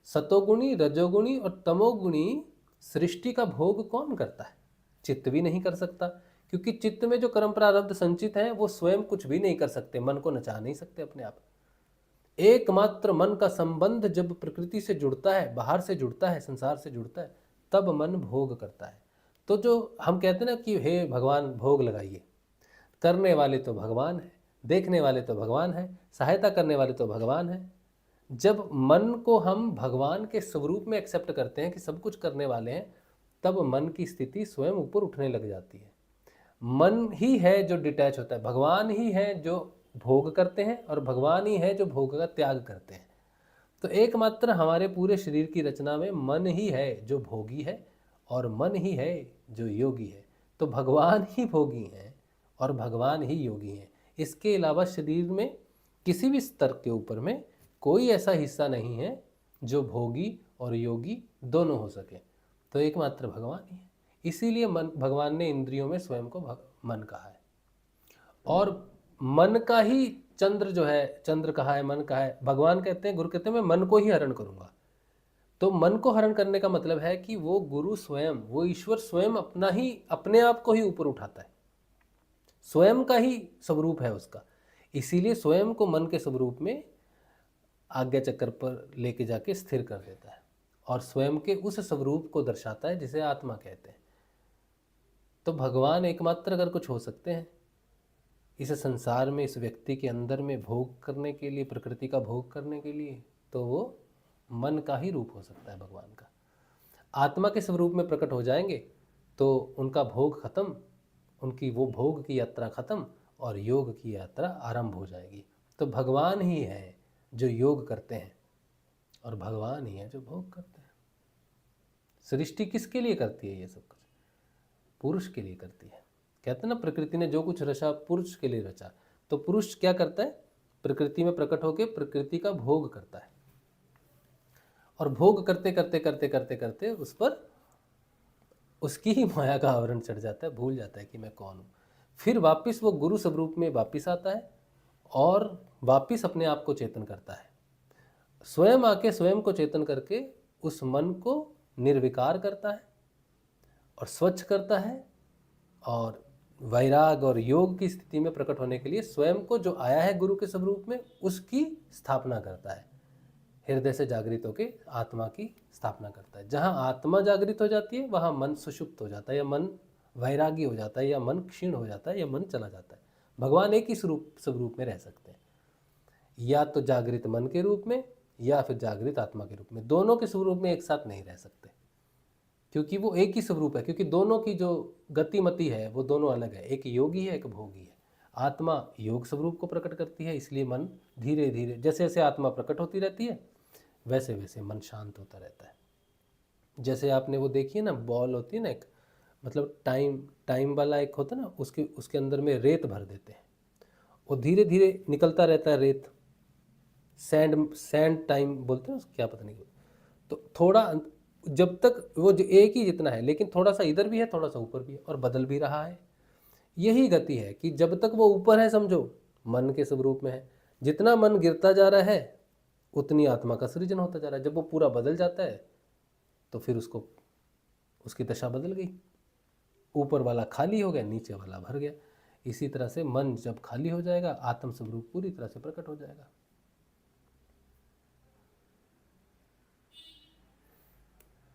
Speaker 5: सतोगुणी, रजोगुणी और तमोगुणी सृष्टि का भोग कौन करता है? चित्त भी नहीं कर सकता, क्योंकि चित्त में जो कर्म प्रारब्ध संचित है वो स्वयं कुछ भी नहीं कर सकते, मन को नचा नहीं सकते अपने आप। एकमात्र मन का संबंध जब प्रकृति से जुड़ता है, बाहर से जुड़ता है, संसार से जुड़ता है, तब मन भोग करता है। तो जो हम कहते हैं ना कि हे भगवान भोग लगाइए, करने वाले तो भगवान है, देखने वाले तो भगवान है, सहायता करने वाले तो भगवान है। जब मन को हम भगवान के स्वरूप में एक्सेप्ट करते हैं कि सब कुछ करने वाले हैं, तब मन की स्थिति स्वयं ऊपर उठने लग जाती है। मन ही है जो डिटैच होता है, भगवान ही है जो भोग करते हैं और भगवान ही है जो भोग का त्याग करते हैं। तो एकमात्र हमारे पूरे शरीर की रचना में मन ही है जो भोगी है और मन ही है जो योगी है। तो भगवान ही भोगी हैं और भगवान ही योगी हैं। इसके अलावा शरीर में किसी भी स्तर के ऊपर में कोई ऐसा हिस्सा नहीं है जो भोगी और योगी दोनों हो सके। तो एकमात्र भगवान ही है। इसीलिए भगवान ने इंद्रियों में स्वयं को मन कहा है, और मन का ही चंद्र जो है, चंद्र कहा है, मन कहा है। भगवान कहते हैं, गुरु कहते हैं, मैं मन को ही हरण करूंगा। तो मन को हरण करने का मतलब है कि वो गुरु स्वयं, वो ईश्वर स्वयं अपने आप को ही ऊपर उठाता है, स्वयं का ही स्वरूप है उसका। इसीलिए स्वयं को मन के स्वरूप में आज्ञा चक्र पर लेके जाके स्थिर कर देता है और स्वयं के उस स्वरूप को दर्शाता है जिसे आत्मा कहते हैं। तो भगवान एकमात्र अगर कुछ हो सकते हैं इस संसार में, इस व्यक्ति के अंदर में भोग करने के लिए, प्रकृति का भोग करने के लिए, तो वो मन का ही रूप हो सकता है भगवान का। आत्मा के स्वरूप में प्रकट हो जाएंगे तो उनका भोग खत्म, उनकी वो भोग की यात्रा खत्म और योग की यात्रा आरंभ हो जाएगी। तो भगवान ही है जो योग करते हैं और भगवान ही है जो भोग करते हैं। सृष्टि किसके लिए करती है ये सब कुछ? पुरुष के लिए करती है। कहते हैं ना, प्रकृति ने जो कुछ रचा पुरुष के लिए रचा। तो पुरुष क्या करता है? प्रकृति में प्रकट होकर प्रकृति का भोग करता है, और भोग करते करते करते करते करते उस पर उसकी ही माया का आवरण चढ़ जाता है, भूल जाता है कि मैं कौन हूँ। फिर वापस वो गुरु स्वरूप में वापिस आता है और वापिस अपने आप को चेतन करता है। स्वयं आके स्वयं को चेतन करके उस मन को निर्विकार करता है और स्वच्छ करता है, और वैराग और योग की स्थिति में प्रकट होने के लिए स्वयं को जो आया है गुरु के स्वरूप में उसकी स्थापना करता है। हृदय से जागृत होकर आत्मा की स्थापना करता है। जहाँ आत्मा जागृत हो जाती है वहाँ मन सुषुप्त हो जाता है, या मन वैरागी हो जाता है, या मन क्षीण हो जाता है, या मन चला जाता है। भगवान एक ही स्वरूप में रह सकते हैं, या तो जागृत मन के रूप में या फिर जागृत आत्मा के रूप में। दोनों के स्वरूप में एक साथ नहीं रह सकते, क्योंकि वो एक ही स्वरूप है। क्योंकि दोनों की जो गतिमति है वो दोनों अलग है, एक योगी है एक भोगी है। आत्मा योग स्वरूप को प्रकट करती है, इसलिए मन धीरे धीरे जैसे जैसे आत्मा प्रकट होती रहती है वैसे वैसे मन शांत होता रहता है। जैसे आपने वो देखी है ना, बॉल होती है ना एक, मतलब टाइम वाला एक होता है ना, उसके अंदर में रेत भर देते हैं, वो धीरे धीरे निकलता रहता है रेत। सैंड टाइम बोलते हैं उसको, क्या पता नहीं। तो थोड़ा जब तक वो जो एक ही जितना है, लेकिन थोड़ा सा इधर भी है थोड़ा सा ऊपर भी है और बदल भी रहा है। यही गति है कि जब तक वो ऊपर है समझो मन के स्वरूप में है, जितना मन गिरता जा रहा है उतनी आत्मा का सृजन होता जा रहा है। जब वो पूरा बदल जाता है तो फिर उसकी दशा बदल गई, ऊपर वाला खाली हो गया नीचे वाला भर गया। इसी तरह से मन जब खाली हो जाएगा आत्म स्वरूप पूरी तरह से प्रकट हो जाएगा।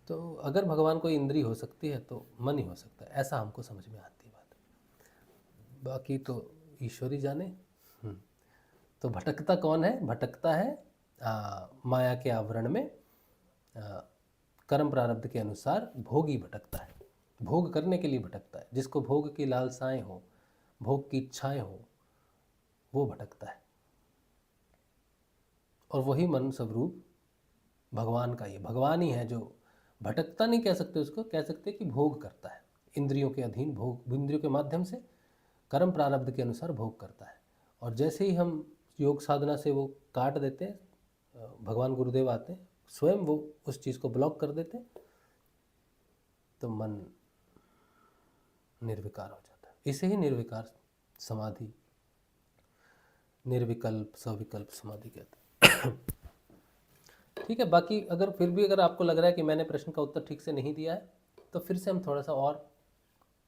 Speaker 5: तो अगर भगवान कोई इंद्री हो सकती है तो मन ही हो सकता है, ऐसा हमको समझ में आती बात। बाकी तो ईश्वरी जाने। तो भटकता कौन है? भटकता है माया के आवरण में, कर्म प्रारब्ध के अनुसार भोगी भटकता है, भोग करने के लिए भटकता है। जिसको भोग की लालसाएं हो, भोग की इच्छाएं हो, वो भटकता है। और वही मन स्वरूप भगवान का ही, भगवान ही है जो भटकता नहीं कह सकते उसको, कह सकते कि भोग करता है। इंद्रियों के अधीन भोग, इंद्रियों के माध्यम से कर्म प्रारब्ध के अनुसार भोग करता है। और जैसे ही हम योग साधना से वो काट देते हैं, भगवान गुरुदेव आते हैं, स्वयं वो उस चीज़ को ब्लॉक कर देते, तो मन निर्विकार हो जाता है। इसे ही निर्विकार समाधि, निर्विकल्प सविकल्प समाधि कहते हैं। ठीक है। बाकी अगर फिर भी अगर आपको लग रहा है कि मैंने प्रश्न का उत्तर ठीक से नहीं दिया है तो फिर से हम थोड़ा सा और,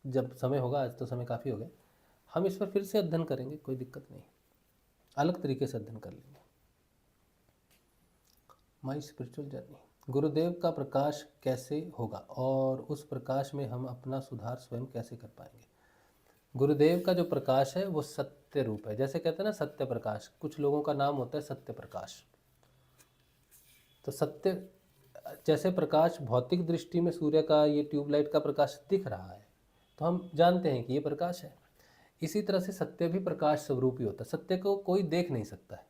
Speaker 5: जब समय होगा, आज तो समय काफ़ी हो गया, हम इस पर फिर से अध्ययन करेंगे, कोई दिक्कत नहीं, अलग तरीके से अध्ययन कर लेंगे। My spiritual journey. गुरुदेव का प्रकाश कैसे होगा और उस प्रकाश में हम अपना सुधार स्वयं कैसे कर पाएंगे? गुरुदेव का जो प्रकाश है वो सत्य रूप है। जैसे कहते हैं ना सत्य प्रकाश, कुछ लोगों का नाम होता है सत्य प्रकाश। तो सत्य, जैसे प्रकाश भौतिक दृष्टि में सूर्य का ये ट्यूबलाइट का प्रकाश दिख रहा है तो हम जानते हैं कि ये प्रकाश है। इसी तरह से सत्य भी प्रकाश स्वरूप ही होता है। सत्य को कोई देख नहीं सकता है,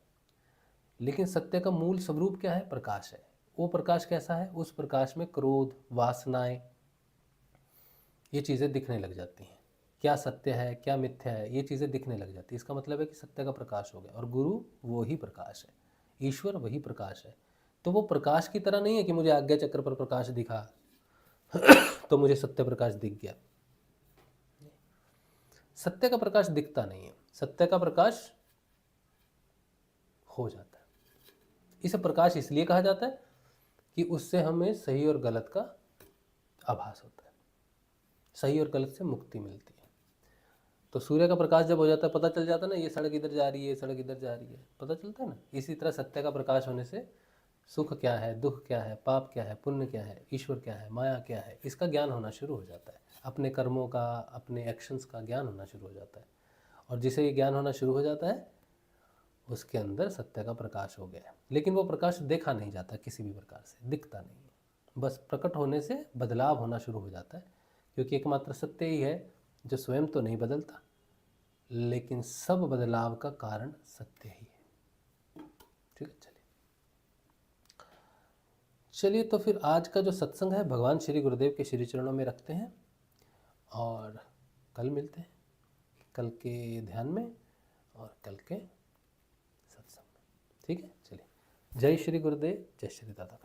Speaker 5: लेकिन सत्य का मूल स्वरूप क्या है? प्रकाश है। वो प्रकाश कैसा है? उस प्रकाश में क्रोध, वासनाएं, ये चीज़ें दिखने लग जाती हैं। क्या सत्य है, क्या मिथ्या है, ये चीज़ें दिखने लग जाती है। इसका मतलब है कि सत्य का प्रकाश हो गया। और गुरु वो ही प्रकाश है, ईश्वर वही प्रकाश है। तो वो प्रकाश की तरह नहीं है कि मुझे आज्ञा चक्र पर प्रकाश दिखा तो मुझे सत्य प्रकाश दिख गया। सत्य का प्रकाश दिखता नहीं है, सत्य का प्रकाश हो जाता है। इसे प्रकाश इसलिए कहा जाता है कि उससे हमें सही और गलत का आभास होता है, सही और गलत से मुक्ति मिलती है। तो सूर्य का प्रकाश जब हो जाता है, पता चल जाता है ना, ये सड़क इधर जा रही है, सड़क इधर जा रही है, पता चलता है ना। इसी तरह सत्य का प्रकाश होने से सुख क्या है, दुख क्या है, पाप क्या है, पुण्य क्या है, ईश्वर क्या है, माया क्या है, इसका ज्ञान होना शुरू हो जाता है। अपने कर्मों का, अपने एक्शंस का ज्ञान होना शुरू हो जाता है। और जिसे ये ज्ञान होना शुरू हो जाता है उसके अंदर सत्य का प्रकाश हो गया है। लेकिन वो प्रकाश देखा नहीं जाता, किसी भी प्रकार से दिखता नहीं है। बस प्रकट होने से बदलाव होना शुरू हो जाता है, क्योंकि एकमात्र सत्य ही है जो स्वयं तो नहीं बदलता, लेकिन सब बदलाव का कारण सत्य ही है। ठीक है, चलिए चलिए, तो फिर आज का जो सत्संग है भगवान श्री गुरुदेव के श्री चरणों में रखते हैं और कल मिलते हैं, कल के ध्यान में और कल के सत्संग में। ठीक है, चलिए, जय श्री गुरुदेव, जय श्री दादा।